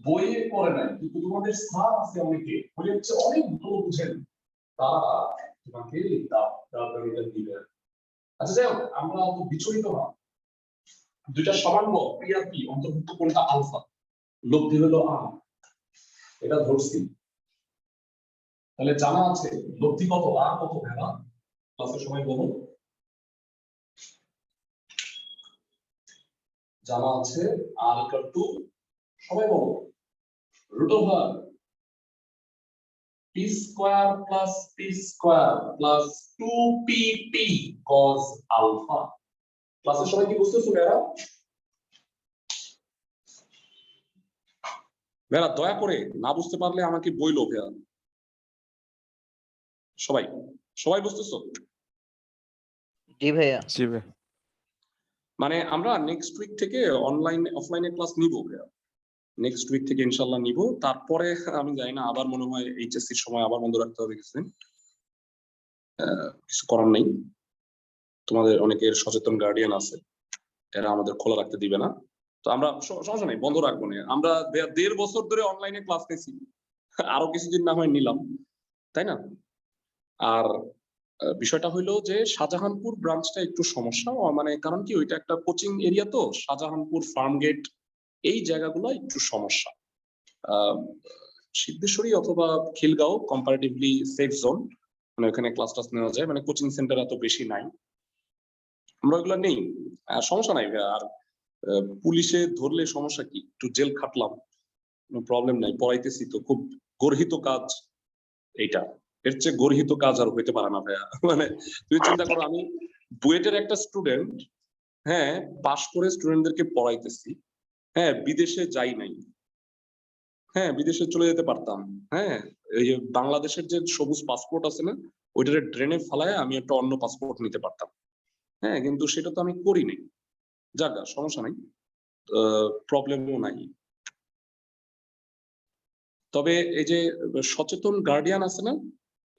বইয়ে করে নাই, কিন্তু তোমাদের স্যার আছে অনেকে, বই হচ্ছে অনেক ভালো বুঝেন, তারা তোমাকে দিবে। আচ্ছা যাই হোক, আমরা অত বিচলিত না। দুইটা সমান বল পি আর পি, অন্তর্ভুক্ত কোনটা আলফা, লব্ধি হলো আর, এটা ধরছি। তাহলে জানা আছে লব্ধি কত আর কত ভেড়া, ক্লাসের সময় বলো। জানা আছে আর ইকুয়াল টু, সবাই বলো, root over P square plus p square প্লাস 2pp cos আলফা। ক্লাসের সবাই কি বুঝতেছো ভেড়া? ভেড়া দয়া করে না বুঝতে পারলে আমাকে বইলো ভেড়া। সবাই সবাই বুঝতেছো? জি ভাইয়া। জি ভাই। মানে আমরা নেক্সট উইক থেকে অনলাইন অফলাইনে ক্লাস নিব ভাইয়া, নেক্সট উইক থেকে ইনশাল্লাহ নিব। তারপরে আমি জানি না, আবার মনে হয় এইচএসসির সময় আবার বন্ধ রাখতে হবে কিছু, কিছু করার নেই। তোমাদের অনেকের সচেতন গার্ডিয়ান আছে, এরা আমাদের খোলা রাখতে দিবে না, তো আমরা সমস্যা নেই, বন্ধ রাখবো না। আমরা 1.5 বছর ধরে অনলাইনে ক্লাস নিয়েছি, আরো কিছুদিন না হয় নিলাম, তাই না? আর বিষয়টা হইলো যে শাহজাহানপুর ব্রাঞ্চটা একটু সমস্যা, মানে কারণ কি ওইটা একটা কোচিং এরিয়া, তো শাহজাহানপুর, ফার্মগেট, এই জায়গাগুলো একটু সমস্যা। সিদ্ধেশ্বরী অথবা খিলগাঁও কম্পারেটিভলি সেফ জোন, মানে ওখানে ক্লাস টাস নেওয়া যায়, মানে কোচিং সেন্টার এত বেশি নাই, আমরা ওইগুলো নেই, সমস্যা নাই। আর পুলিশে ধরলে সমস্যা কি, একটু জেল খাটলাম, কোনো প্রবলেম নাই, পড়াইতেছি তো, খুব গর্হিত কাজ এইটা, এর চেয়ে গর্হিত কাজ আর হইতে পারে না ভাইয়া। মানে তুমি চিন্তা করো, আমি বুয়েটের একটা স্টুডেন্ট, হ্যাঁ পাশ করে স্টুডেন্টদেরকে পড়াইতেছি, হ্যাঁ বিদেশে যাই নাই, হ্যাঁ বিদেশে চলে যেতে পারতাম, হ্যাঁ এই যে বাংলাদেশের যে সবুজ পাসপোর্ট আছে না, ওইটারে ড্রেনে ফালায় আমি একটা অন্য পাসপোর্ট নিতে পারতাম, হ্যাঁ কিন্তু সেটা তো আমি করিনি। যাক সমস্যা নাই, প্রবলেমও নাই। তবে এই যে সচেতন গার্ডিয়ান আছে না,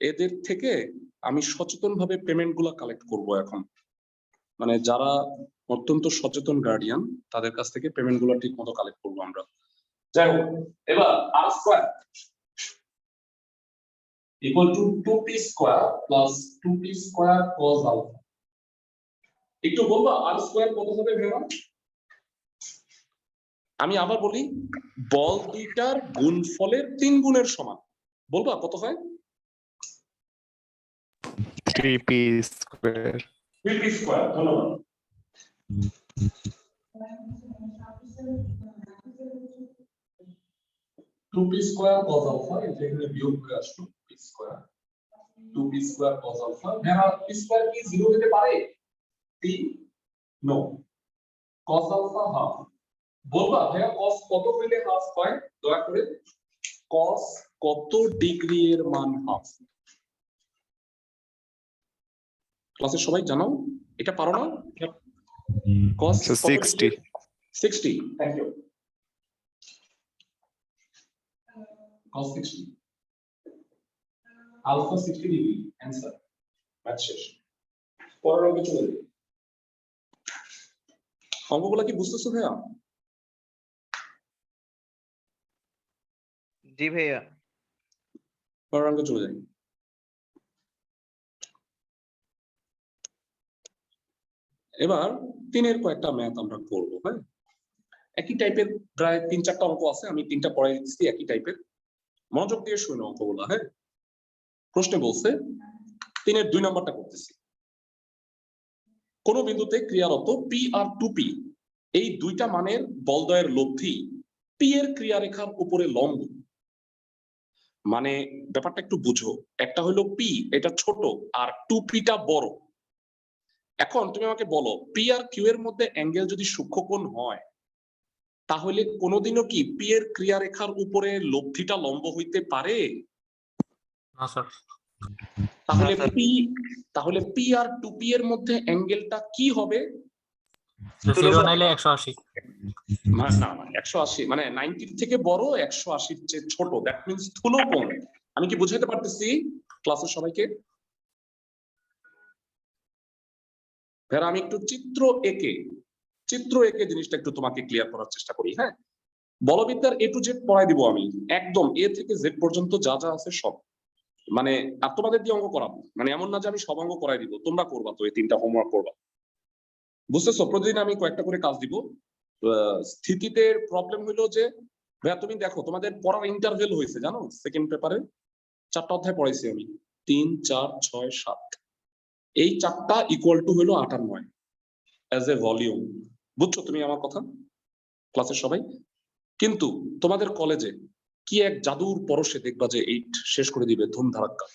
এদের থেকে আমি সচেতন ভাবে পেমেন্ট গুলা কালেক্ট করবো এখন, মানে যারা অত্যন্ত সচেতন গার্ডিয়ান তাদের কাছ থেকে পেমেন্ট গুলা ঠিক মতো কালেক্ট করবো আমরা। যাই হোক, এবার R square equal to 2p square plus 2p square cos alpha. একটু বলবা আর স্কয়ার কত হবে ভেবা? আমি আবার বলি, বল দুইটার গুণফলের 3 গুণের সমান, বলবা কত হয়? 3p square. 3p স্কয়ার, ধন্যবাদ। 2p স্কয়ার cos আলফা, এটা এখানে বিয়োগ করে আসলো, p square 2p square cos alpha. ভেবা p স্কয়ার কি 0 হতে পারে? p no, cos alpha half. বলবা ভাইয়া cos কত হইলে হাফ হয়? দয়া করে cos কত ডিগ্রি এর মান হাফ? ক্লাসে সবাই জানাও, এটা পারো না? cos 60। 60, thank you. cos 60 alpha 60 degree, answer. Math শেষ, পরের অঙ্কে চলে যাই। অঙ্কগুলো কি বুঝতেছো ভাইয়া? জি ভাইয়া। পরের অঙ্কে চলে যাই। এবার 3-এর কয়েকটা ম্যাথ আমরা করব, হ্যাঁ একই টাইপের, প্রায় 3-4টা অঙ্ক আছে, আমি 3টা পড়াই দিচ্ছি একই টাইপের, মনোযোগ দিয়ে শুনো অঙ্কগুলো। হ্যাঁ প্রশ্নে বলছে 3-এর 2 নাম্বারটা করতেছি। কোন বিন্দুতে ক্রিয়ারত পি আর 2p, এই দুইটা মানের বলদয়ের লব্ধি পি এর ক্রিয়ারেখার উপরে লম্ব। মানে ব্যাপারটা একটু বুঝো, একটা হলো পি, এটা ছোট, আর 2pটা বড়। এখন তুমি আমাকে বলো, পি আর কিউ এর মধ্যে অ্যাঙ্গেল যদি সূক্ষ্মকোণ হয়, তাহলে কোনোদিনও কি পি এর ক্রিয়ারেখার উপরে লব্ধিটা লম্ব হইতে পারে? না স্যার। তাহলে পি আর 2p এর মধ্যে অ্যাঙ্গেলটা কি হবে? 0 নাইলে 180। না না 180, মানে 90 থেকে বড়, 180 চেয়ে ছোট, দ্যাট মিন্স স্থূলকোণ। আমি কি বুঝাইতে পারতেছি? ক্লাসের সবাইকে? ভাইরা আমি একটু চিত্র এঁকে জিনিসটা একটু তোমাকে ক্লিয়ার করার চেষ্টা করি। হ্যাঁ, বলবিদ্যার A to Z পড়াই দিব আমি, একদম A থেকে Z পর্যন্ত যা যা আছে সব। মানে আর তোমাদের দিয়ে অঙ্ক করাবো, মানে এমন না যে আমি সব অঙ্ক করাই দিব, তোমরা করবা তো এই 3টা হোমওয়ার্ক করবা, বুঝতেছো? প্রতিদিন আমি কয়েকটা করে কাজ দিব। স্থিতিতে প্রবলেম হইলো যে ভাইয়া তুমি দেখো তোমাদের পড়ার ইন্টারভেল হয়েছে জানো, সেকেন্ড পেপারে 4টা অধ্যায় পড়াইছি আমি, 3, 4, 6, 7, এই 4টা ইকুয়াল টু হলো 8 আর 9 অ্যাজ এ ভলিউম। বুঝছো তুমি আমার কথা ক্লাসের সবাই? কিন্তু তোমাদের কলেজে কি এক জাদুর পরশে দেখবা যে 8 শেষ করে দিবে ধুমধারাক্কা।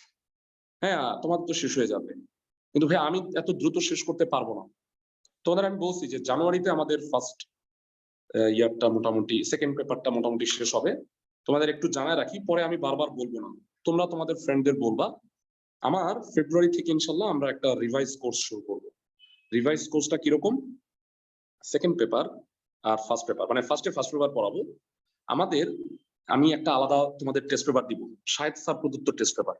হ্যাঁ তোমাদের তো শেষ হয়ে যাবে, কিন্তু ভাই আমি এত দ্রুত শেষ করতে পারবো না। তোমাদের আমি বলছি যে জানুয়ারিতে আমাদের ফার্স্ট ইয়ারটা মোটামুটি, সেকেন্ড পেপারটা মোটামুটি শেষ হবে। তোমাদের একটু জানায় রাখি, পরে আমি বারবার বলবো না, তোমরা তোমাদের ফ্রেন্ডদের বলবা। আমার ফেব্রুয়ারি থেকে ইনশাল্লাহ আমরা একটা রিভাইজ কোর্স শুরু করবো। রিভাইজ কোর্সটা কিরকম? সেকেন্ড পেপার আর ফার্স্ট পেপার, মানে ফার্স্ট পেপার পড়াবো আমাদের। আমি একটা আলাদা তোমাদের টেস্ট পেপার দিব, শাহেদ স্যার প্রদত্ত টেস্ট পেপার,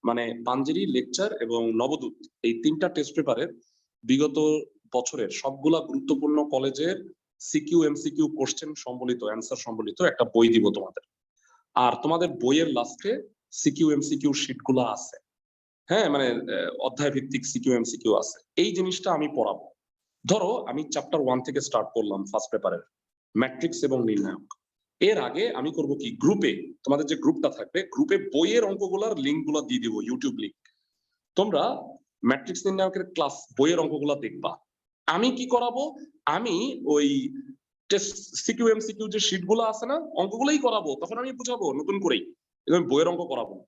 মানে পাঞ্জেরি, লেকচার এবং নবদূত, এই 3টা টেস্ট পেপারের বিগত বছরের সবগুলা গুরুত্বপূর্ণ কলেজের সিকিউ এমসিকিউ কোশ্চেন সম্বলিত, অ্যান্সার সম্বলিত একটা বই দিব তোমাদের। আর তোমাদের বইয়ের লাস্টে সিকিউ এমসিকিউ শীট গুলা আছে, হ্যাঁ মানে অধ্যায় ভিত্তিক সিকিউ এমসিকিউ আছে। এই জিনিসটা আমি পড়াবো। ধরো আমি চ্যাপ্টার 1 থেকে স্টার্ট করলাম ফার্স্ট পেপারের ম্যাট্রিক্স এবং নির্ণায়ক। এর আগে আমি করব কি, গ্রুপে তোমাদের যে গ্রুপটা থাকবে, গ্রুপে বইয়ের অঙ্কগুলার লিঙ্ক গুলো দিয়ে দিব, ইউটিউব লিঙ্ক। তোমরা ম্যাট্রিক্স নির্ণায়কের ক্লাস বইয়ের অঙ্কগুলো দেখবা। আমি কি করাবো, আমি ওই টেস্ট সিকিউ এমসিকিউ যে শীট গুলো আছে না, অঙ্কগুলোই করাবো। তখন আমি বুঝাবো নতুন করেই, বইয়ের অঙ্ক করাবো না।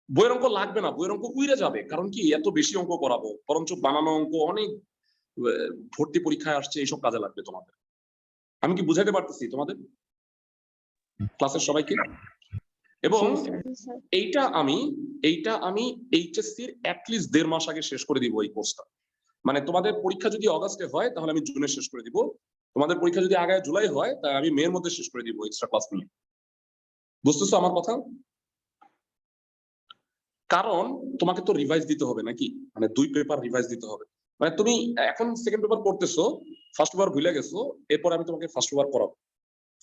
বইয়ের অঙ্ক লাগবে না, বইয়ের অঙ্ক উইরে যাবে। কারণ কি, এত বেশি অঙ্ক করাবো, বরঞ্চ বানানো অঙ্ক অনেক ভর্তি পরীক্ষায় আসছে, এইসব কাজে লাগবে তোমাদের। আমি কি বুঝাইতে পারতেছি তোমাদের ক্লাসের সবাইকে? এবং এইটা আমি এইচএসসি এর অ্যাটলিস্ট 1.5 মাস আগে শেষ করে দিব এই কোর্সটা। মানে তোমাদের পরীক্ষা যদি অগাস্টে হয় তাহলে আমি জুনে শেষ করে দিব, তোমাদের পরীক্ষা যদি আগায় জুলাই হয় তাহলে আমি মের মধ্যে শেষ করে দিব এক্সট্রা ক্লাস নিয়ে। বুঝতেছো আমার কথা? কারণ তোমাকে তো রিভাইজ দিতে হবে নাকি, মানে 2 পেপার রিভাইজ দিতে হবে। মানে তুমি এখন সেকেন্ড পেপার পড়তেছো, ফার্স্ট পেপার ভুলে গেছো, এরপর আমি তোমাকে ফার্স্ট পেপার পড়াবো।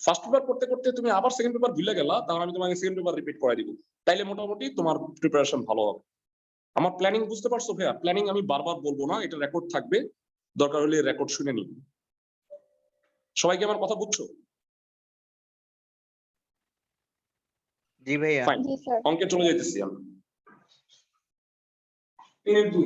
ফার্স্ট পেপার পড়তে করতে তুমি আবার সেকেন্ড পেপার ভুলে গেলা, তাহলে আমি তোমাকে সেকেন্ড পেপার রিপিট করাই দিব। তাইলে মোটামুটি তোমার প্রিপারেশন ভালো হবে। আমার প্ল্যানিং বুঝতে পারছো ভাইয়া? প্ল্যানিং আমি বারবার বলবো না, এটা রেকর্ড থাকবে, দরকার হলে রেকর্ড শুনে নি। সবাইকে আমার কথা বুঝছো? জি ভাইয়া। ফাইন, জি স্যার। অঙ্কে চলে যাইতেছি আমি। 3-2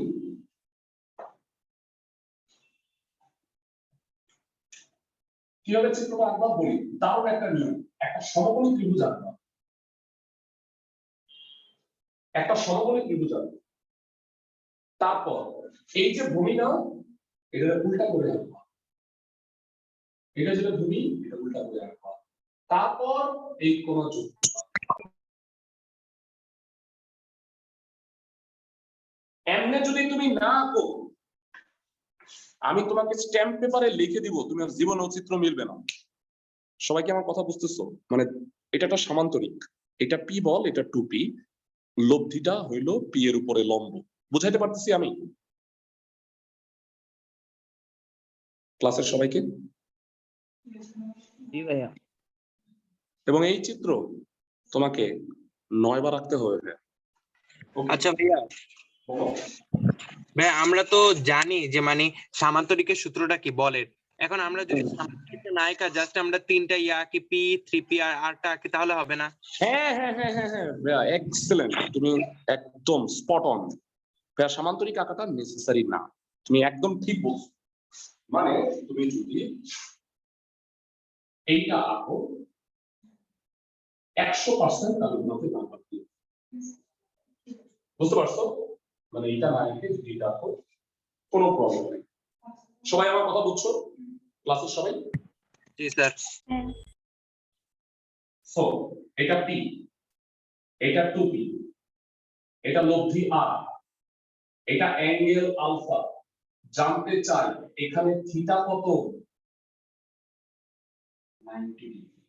কিভাবে চিত্রটা আঁকবা বলি। দারুণ একটা নিয়ম, একটা সমকোণী ত্রিভুজ আঁকবা, একটা সমকোণী ত্রিভুজ আঁকবা। তারপর এই যে ভূমিটা, এটা উল্টা করে আঁকবা, এটা যেটা ভূমি, এটা উল্টা করে আঁকবা। তারপর এই কোণ যোগ করবা। এমনে যদি তুমি না আঁকো, আমি তোমাকে স্ট্যাম্প পেপারে লিখে দিব, তুমি আর জীবনে চিত্র মিলবে না। সবাইকে আমার কথা বুঝতেছো? মানে এটা একটা সামান্তরিক, এটা পি বল, এটা 2p, লব্ধিটা হইল পি এর উপরে লম্ব। বুঝাইতে পারতেছি আমি ক্লাসের সবাইকে? জি ভাইয়া। এবং এই চিত্র তোমাকে 9 বার আঁকতে হবে। আচ্ছা ভাইয়া, ভাই আমরা তো জানি যে মানে সামান্তরিকের সূত্রটা কি বলেন। এখন আমরা যদি সামান্তরিকের নায়িকা জাস্ট আমরা 3টা ইয়া কি পি 3p আর আরটা আঁকি তাহলে হবে না? হ্যাঁ হ্যাঁ হ্যাঁ হ্যাঁ হ্যাঁ ভাইয়া, এক্সেলেন্ট, তুমি একদম স্পট অন। ভাইয়া সামান্তরিক আঁকাটা নেসেসারি না, তুমি একদম ঠিক বলছো। মানে তুমি যদি এইটা আঁকো 100% আমি তোমাকে নাম্বার দিই। বুঝতে পারছো? মানে এটা না এঁকে যদি এটা আঁকো কোনো প্রবলেম নেই। সবাই আমার কথা বুঝছো ক্লাসের সবাই? জি স্যার। হ্যাঁ। সো এটা p, এটা 2p, এটা লব্ধি r, এটা অ্যাঙ্গেল আলফা। জানতে চাই এখানে থিটা কত? 90 ডিগ্রি।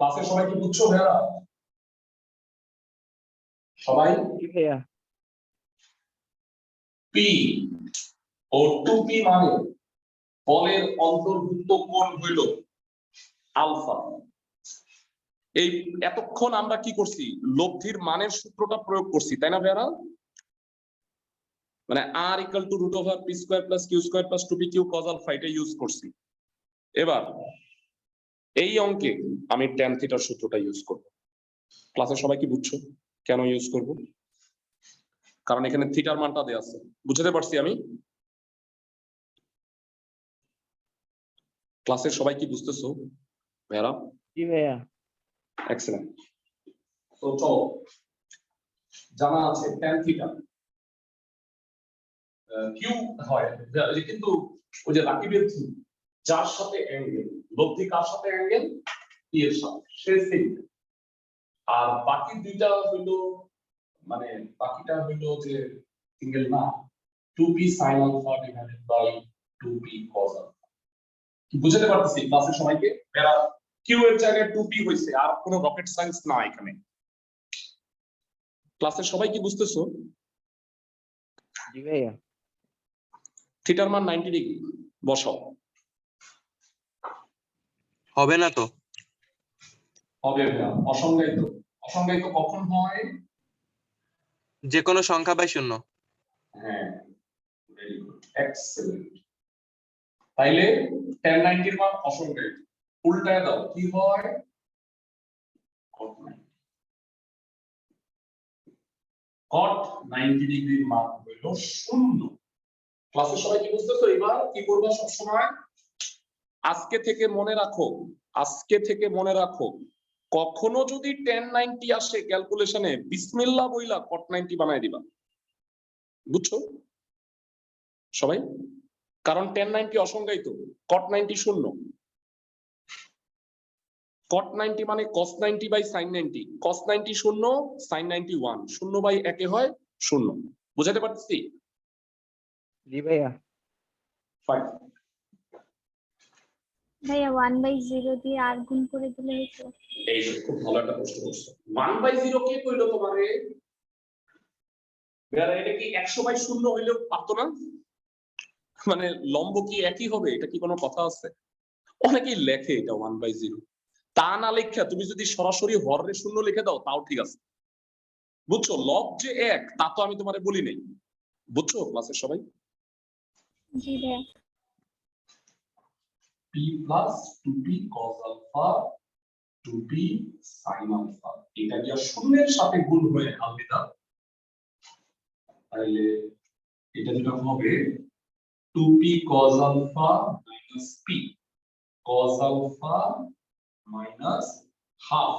ক্লাসে সবাই কি বুঝছো ভাইয়া? সবাই? জি ভাইয়া। পি ও 2p মানে বলের অন্তর্ভুক্ত কোণ হইল আলফা। এই এতক্ষণ আমরা কি করছি, লব্ধির মানের সূত্রটা প্রয়োগ করছি, তাই না ভাইয়ারা? মানে r equal to root over p square plus q square plus 2pq cos alpha এটা ইউজ করছি। এবার এই অঙ্কে আমি tan থিটার সূত্রটা ইউজ করব। ক্লাসে সবাই কি বুঝছো কেন ইউজ করব? কারণ এখানে থিটার মানটা দেয়া আছে, বুঝতে পারছি আমি? ক্লাসের সবাই কি বুঝতেছো ভাইয়ারা? জি ভাইয়া। এক্সেলেন্ট। তো চলো, জানা আছে tan থিটা কিউ হয়, কিন্তু ওই যে রাকিবের থিম, যার সাথে অ্যাঙ্গেল, লব্ধি কার সাথে অ্যাঙ্গেল? পি এর সাথে, সে সেম। আর বাকি দুইটা হইলো, মানে বাকিটা হইলো যে সিঙ্গেল না, 2p sin alpha divided by 2p cos alpha। কি বুঝতে পারতেছি ক্লাসের সবাইকে? এরা কিউ এর জায়গায় 2p হইছে, আর কোনো রকেট সায়েন্স না এখানে। ক্লাসের সবাই কি বুঝতেছো? জি ভাইয়া। থিটার মান 90 ডিগ্রি বসাও। হবে না তো? হবে না, অসংজ্ঞায়িত। অসংজ্ঞায়িত কখন হয়? যে কোনো সংখ্যা বাই শূন্য। হ্যাঁ, ভেরি গুড, এক্সেলেন্ট। তাইলে tan 90 এর মান অসংজ্ঞায়িত। উল্টায় দাও, কি হয়? cot 90। cot 90 ডিগ্রির মান হইল 0। ক্লাসে সবাই কি বুঝতেছো? এবার কি করবা সব সময়? আজকে থেকে মনে রাখো, আজকে থেকে মনে রাখো, কখনো যদি tan 90 আসে ক্যালকুলেশনে, বিসমিল্লাহ বইলা cot 90 বানাই দিবা। বুঝছো সবাই? কারণ tan 90 অসংজ্ঞায়িত, cot 90 শূন্য। cot 90 মানে cos 90 বাই sin 90, cos 90 শূন্য, sin 90 1, শূন্য বাই একে হয় শূন্য। বুঝাতে পারতেছি? জি ভাইয়া। ফাইন। ভাইয়া 1/0 দিয়ে আর গুণ করে দিলে হতো। এই খুব ভালো একটা প্রশ্ন করছো। 1/0 কে কইলো তোমারে? বেয়ারা এটা কি 100/0 হইলেও পারতো না? মানে লম্ব কি একই হবে? এটা কি কোনো কথা আছে? অনেকেই লেখে এটা 1/0, তা না লেখা তুমি যদি সরাসরি হরের শূন্য লিখে দাও তাও ঠিক আছে। বুঝছো? লব যে এক তা তো আমি তোমারে বলি নাই। বুঝছো ক্লাসের সবাই? জি ভাইয়া। p plus 2p cos alpha 2p sin alpha এটা কি শূন্যের সাথে গুণ হয়ে আলবিদা, তাহলে এটা যেটা হবে 2p cos alpha minus p cos alpha minus half।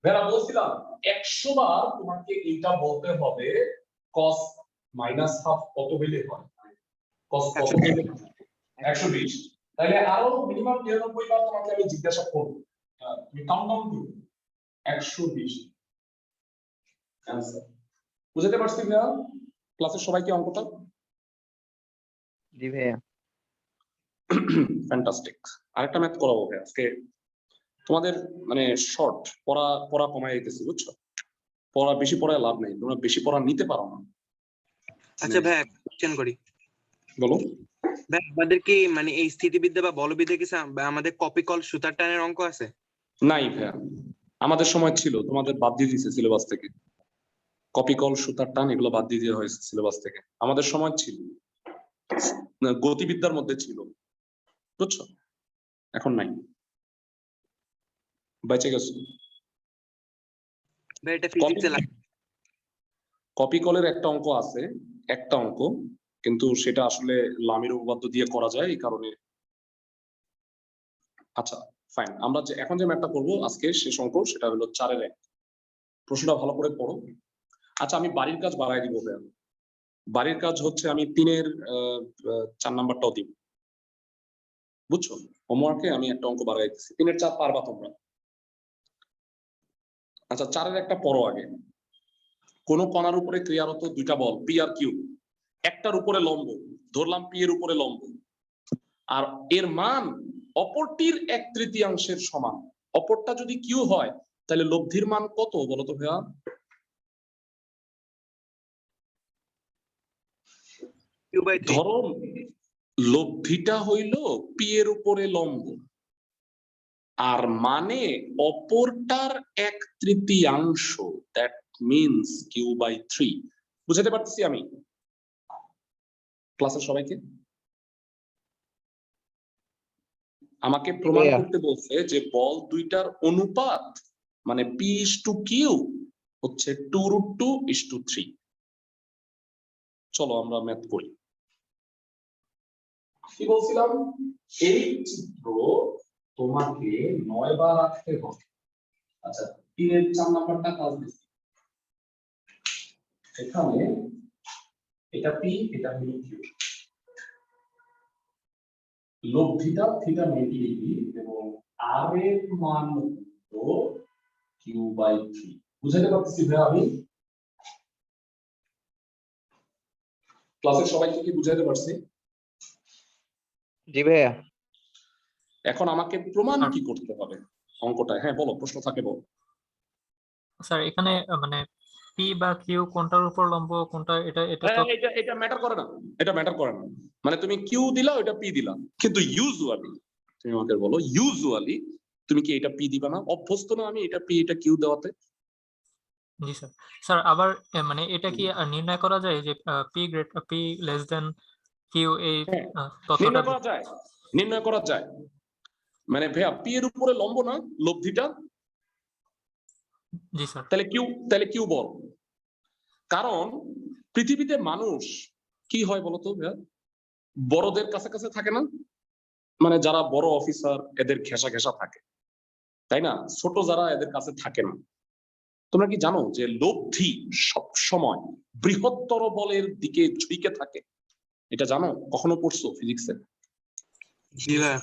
Bera বলছিলাম 100 বার তোমাকে এটা বলতে হবে cos minus half কত হইলে হয়, cos কত হইলে 120। তাহলে আরো মিনিমাম 99 বার তোমাকে আমি জিজ্ঞাসা করব, তুমি কাউন্ট ডাউন করো 120 आंसर। বুঝতে পারছি না ক্লাসের সবাইকে অঙ্কটা? জি ভাইয়া। ফ্যান্টাস্টিক। আরেকটা ম্যাথ করাবো ভাই আজকে। তোমাদের মানে শর্ট পড়া পড়া কমায় দিতেছি, বুঝছো? পড়া বেশি পড়ায় লাভ নেই, তোমরা বেশি পড়া নিতে পারো না। আচ্ছা ভাই, কোশ্চেন করি। বলো। ভাই আমাদের কি মানে এই স্থিতিবিদ্যা বা বলবিদ্যা কি আমাদের কপি কল সুতার টানের অঙ্ক আছে? নাই ভাইয়া, আমাদের সময় ছিল, তোমাদের বাদ দিয়ে দিয়েছে সিলেবাস থেকে। কপি কল সুতার টান এগুলো বাদ দিয়ে দেওয়া হয়েছে সিলেবাস থেকে। আমাদের সময় ছিল, গতিবিদ্যার মধ্যে ছিল, বুঝছো? এখন নাই, বেঁচে গেছো। ভাই এটা ফিজিক্সে লাগে। কপি কলের একটা অঙ্ক আছে, একটা অঙ্ক, কিন্তু সেটা আসলে লামির উপপাদ্য দিয়ে করা যায় এই কারণে। আচ্ছা ফাইন, আমরা যে এখন যে ম্যাথটা করবো আজকে শেষ অঙ্ক, সেটা হলো 4-এর 1। প্রশ্নটা ভালো করে পড়ো। আচ্ছা আমি বাড়ির কাজ বাড়াই দিব ভাইয়া। বাড়ির কাজ হচ্ছে আমি 3-এর 4 নাম্বারটাও দিব, বুঝছো? হোমওয়ার্কে আমি একটা অঙ্ক বাড়াই দিচ্ছি, 3-এর 4 পারবা তোমরা। আচ্ছা 4-এর একটা পড়ো আগে। কোন কণার উপরে ক্রিয়ারত দুইটা বল পি আর কিউ, একটার উপরে লম্ব, ধরলাম পি এর উপরে লম্ব, আর এর মান অপরটির 1/3 সমান। অপরটা যদি কিউ হয় তাহলে লব্ধির মান কত বলো তো ভাইয়া? q/3 ধরো লব্ধিটা হইল পি এর উপরে লম্ব, আর মানে অপরটার 1/3, দ্যাট মিনস q/3। বুঝাতে পারতেছি আমি ক্লাসের সবাইকে? আমাকে প্রমাণ ভাইয়া। করতে বলছে যে বল দুইটার অনুপাত মানে p/q হচ্ছে 2√2:3। চলো আমরা ম্যাথ করি। কি বলছিলাম? এই চিত্র তোমাকে 9 বার আঁকতে হবে। আচ্ছা, 3-4 নাম্বারটা কাজ দিচ্ছি। এখানে এটা p, এটা হলো q। লব্ধিটা থিটা 90 ডিগ্রি এবং r এর মান হলো q/3। বুঝাতে পারতেছি ভাই আমি? ক্লাসের সবাইকে কি বুঝাতে পারছি? জি ভাইয়া। এখন আমাকে প্রমাণ কি করতে হবে অঙ্কটা? হ্যাঁ বলো, প্রশ্ন থাকে বলো। স্যার এখানে মানে পি বা কিউ কোনটার উপর লম্ব কোনটা, এটা এটা তো এটা ম্যাটার করে না, এটা ম্যাটার করে না। মানে তুমি কিউ দিলা, ওইটা পি দিলা, কিন্তু ইউজুয়ালি তুমি আমাকে বলো, ইউজুয়ালি তুমি কি এটা পি দিবা না? অভ্যস্ত না আমি এটা পি এটা কিউ দেওয়াতে? জি স্যার। স্যার আবার মানে এটা কি নির্ণয় করা যায় যে পি লেস দেন কিউ, এই হ্যাঁ, তথ্যটা? নির্ণয় করা যায়, নির্ণয় করা যায়। মানে ভাইয়া পি এর উপরে লম্ব না লব্ধিটা, জি স্যার। তাহলে কিউ বড়। কারণ পৃথিবীতে মানুষ কি হয় বলতো ভাইয়া? বড়দের কাছে কাছে থাকে না? মানে যারা বড় অফিসার এদের ঘেঁষা ঘেঁষা থাকে, তাই না? ছোট যারা এদের কাছে থাকে না। তোমরা কি জানো যে লব্ধি সব সময় বৃহত্তর বলের দিকে ঝুঁকে থাকে? এটা জানো? কখনো পড়ছো ফিজিক্সে? জি ভাইয়া।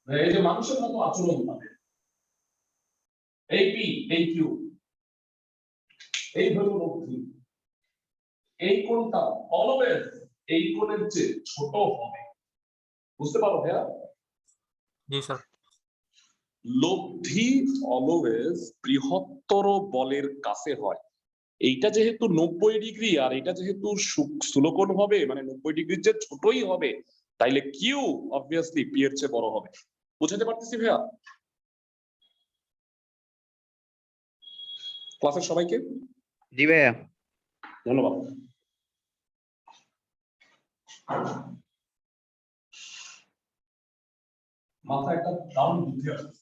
এই যে মানুষের মতো আচরণ তাদের, এই পি এই কিউ, এই হলো লব্ধি। এই কোণটা অলওয়েজ এই কোণের চেয়ে ছোট হবে। বুঝতে পারো ভাইয়া? জি স্যার। লব্ধি অলওয়েজ বৃহত্তর বলের কাছে হয়। এইটা যেহেতু 90 ডিগ্রি আর এটা যেহেতু স্থূলকোণ হবে, মানে 90 ডিগ্রির যে ছোটই হবে, তাইলে কিউ অবভিয়াসলি পি এর চেয়ে বড় হবে। বুঝাতে পারতেছি ভাইয়া ক্লাসের সবাইকে? জি ভাইয়া। ধন্যবাদ। মাথায় একটা দারুণ বুদ্ধি আসছে,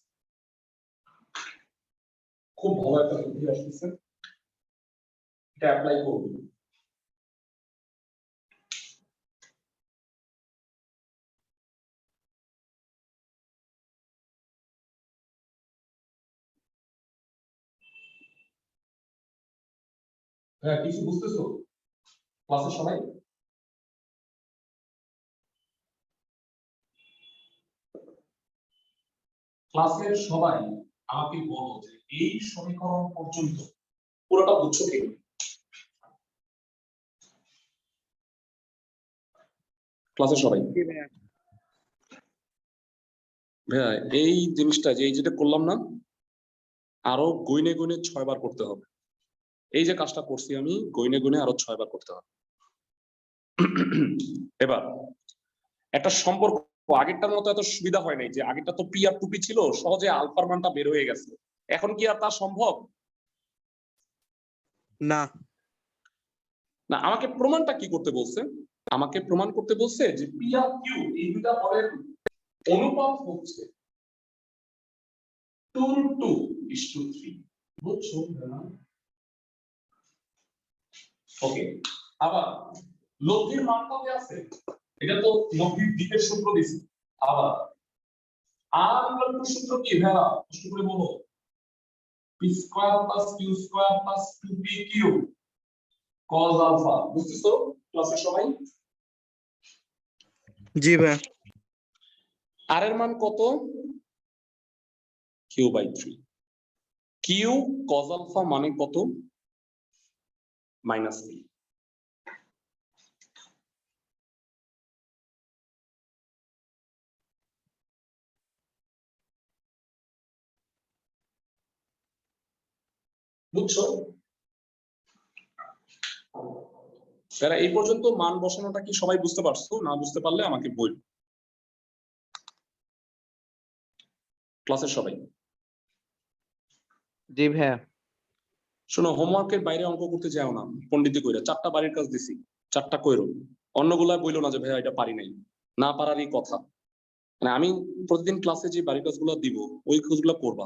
খুব ভালো একটা বুদ্ধি আসতেছে, এটা অ্যাপ্লাই করব। হ্যাঁ, কিছু বুঝতেছো ক্লাসের সবাই? ক্লাসের সবাই আমাকে বলো যে এই সমীকরণ পর্যন্ত পুরোটা বুঝছো কি? ক্লাসের সবাই জি ভাইয়া। ভাইয়া এই জিনিসটা যে এই যেটা করলাম না, আরো গুইনে গুইনে 6 বার করতে হবে। এই যে কাজটা করছি আমি, গুইনে গুইনে আরো 6 বার করতে হবে। এবার একটা সম্পর্ক, আগেরটার মতো এত সুবিধা হয় নাই, যে আগেরটা তো পি আর টুপি ছিল, সহজে আলফার মানটা বের হয়ে গেছে। এখন কি আর তা সম্ভব? না। না, আমাকে প্রমাণটা কি করতে বলছে? আমাকে প্রমাণ করতে বলছে যে পি আর কিউ এই দুটা বলের অনুপাত হচ্ছে 2:3। বুঝছো? ওকে, আবার লব্ধির মানটা দেয়া আছে, এটা তো লব্ধির দিকের সূত্র দিছি। আবার আর ইকুয়াল সূত্র কি ভাইয়া? কষ্ট করে বলো। P square plus Q square plus 2pq cos alpha. বুঝতেছো ক্লাসের সবাই? জি ভাইয়া। আর এর মান কত? q/3। কিউ cos আলফা মানে কত? -3। বুঝছো? তারা এই পর্যন্ত মান বসানোটা কি সবাই বুঝতে পারছো? না বুঝতে পারলে আমাকে বল। ক্লাসের সবাই জি ভাইয়া। শোনো, হোমওয়ার্কের বাইরে অঙ্ক করতে যাও না পণ্ডিতি কইরা। 4টা বাড়ির কাজ দিছি, 4টা কইরো। অন্যগুলা বইলো না যে ভাইয়া এটা পারি নাই, না পারারই কথা। মানে আমি প্রতিদিন ক্লাসে যে বাড়ির কাজগুলো দিব ওই কাজগুলো করবা,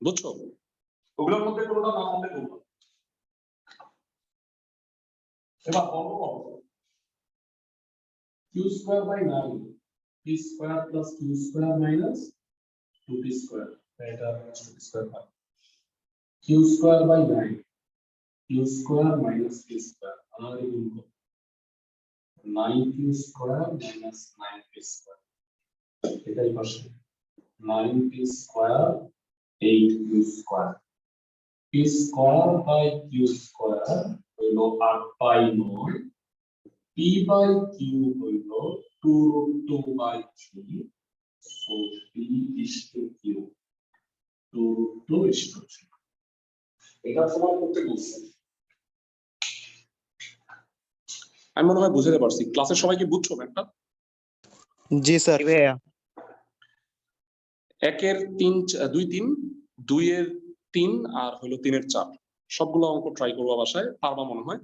বুঝছো? ওগুলোর মধ্যে কোনটা না পারলে করবা। এবার অঙ্ক করো। q square by 9 p square plus q square minus 2p square, এটা 2p স্কয়ার হয়। q square by 9 q square minus p square, আর এই গুণ করো 9q square minus 9p square, এটাই পাশে 9p square 8q square. p square by q square হইল 8 বাই 9, p বাই q হইল 2√2 by 3, so p is to q 2√2 is to 3। এটা সমান করতে বলছেন, আমি মনে হয় বুঝাতে পারছি। ক্লাসের সবাই কি বুঝছো একটা? জি স্যার। জি ভাইয়া। 1 এর 3 2 3 2 এর 3 আর হলো 3 এর 4 সবগুলো অঙ্ক ট্রাই করবা বাসায়, পারবা মনে হয়।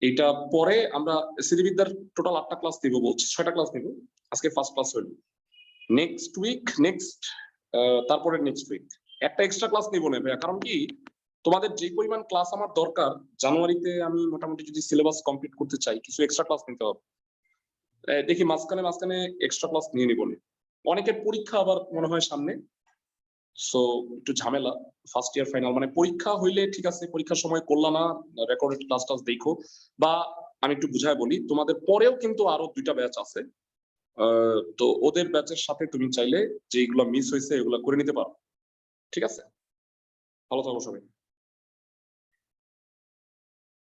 এটা পরে আমরা শ্রীবিদ্যার টোটাল 8টা ক্লাস নিব বলছি, 6টা ক্লাস নিব। আজকে ফার্স্ট ক্লাস হলো। নেক্সট উইক তারপরে নেক্সট উইক একটা এক্সট্রা ক্লাস নিব না ভাইয়া। কারণ কি, তোমাদের যে পরিমাণ ক্লাস আমার দরকার জানুয়ারিতে, আমি মোটামুটি যদি সিলেবাস কমপ্লিট করতে চাই কিছু এক্সট্রা ক্লাস নিতে হবে। দেখি মাঝখানে এক্সট্রা ক্লাস নিয়ে নিব না। অনেকের পরীক্ষা আবার মনে হয় সামনে, সো একটু ঝামেলা। ফার্স্ট ইয়ার ফাইনাল মানে পরীক্ষা হইলে ঠিক আছে, পরীক্ষার সময় করলা না, রেকর্ডেড ক্লাস টাস দেখো। বা আমি একটু বুঝায় বলি, তোমাদের পরেও কিন্তু আরো 2টা ব্যাচ আছে, তো ওদের ব্যাচের সাথে তুমি চাইলে যেগুলো মিস হয়েছে এগুলো করে নিতে পারো। ঠিক আছে, ভালো থাকো সবাই।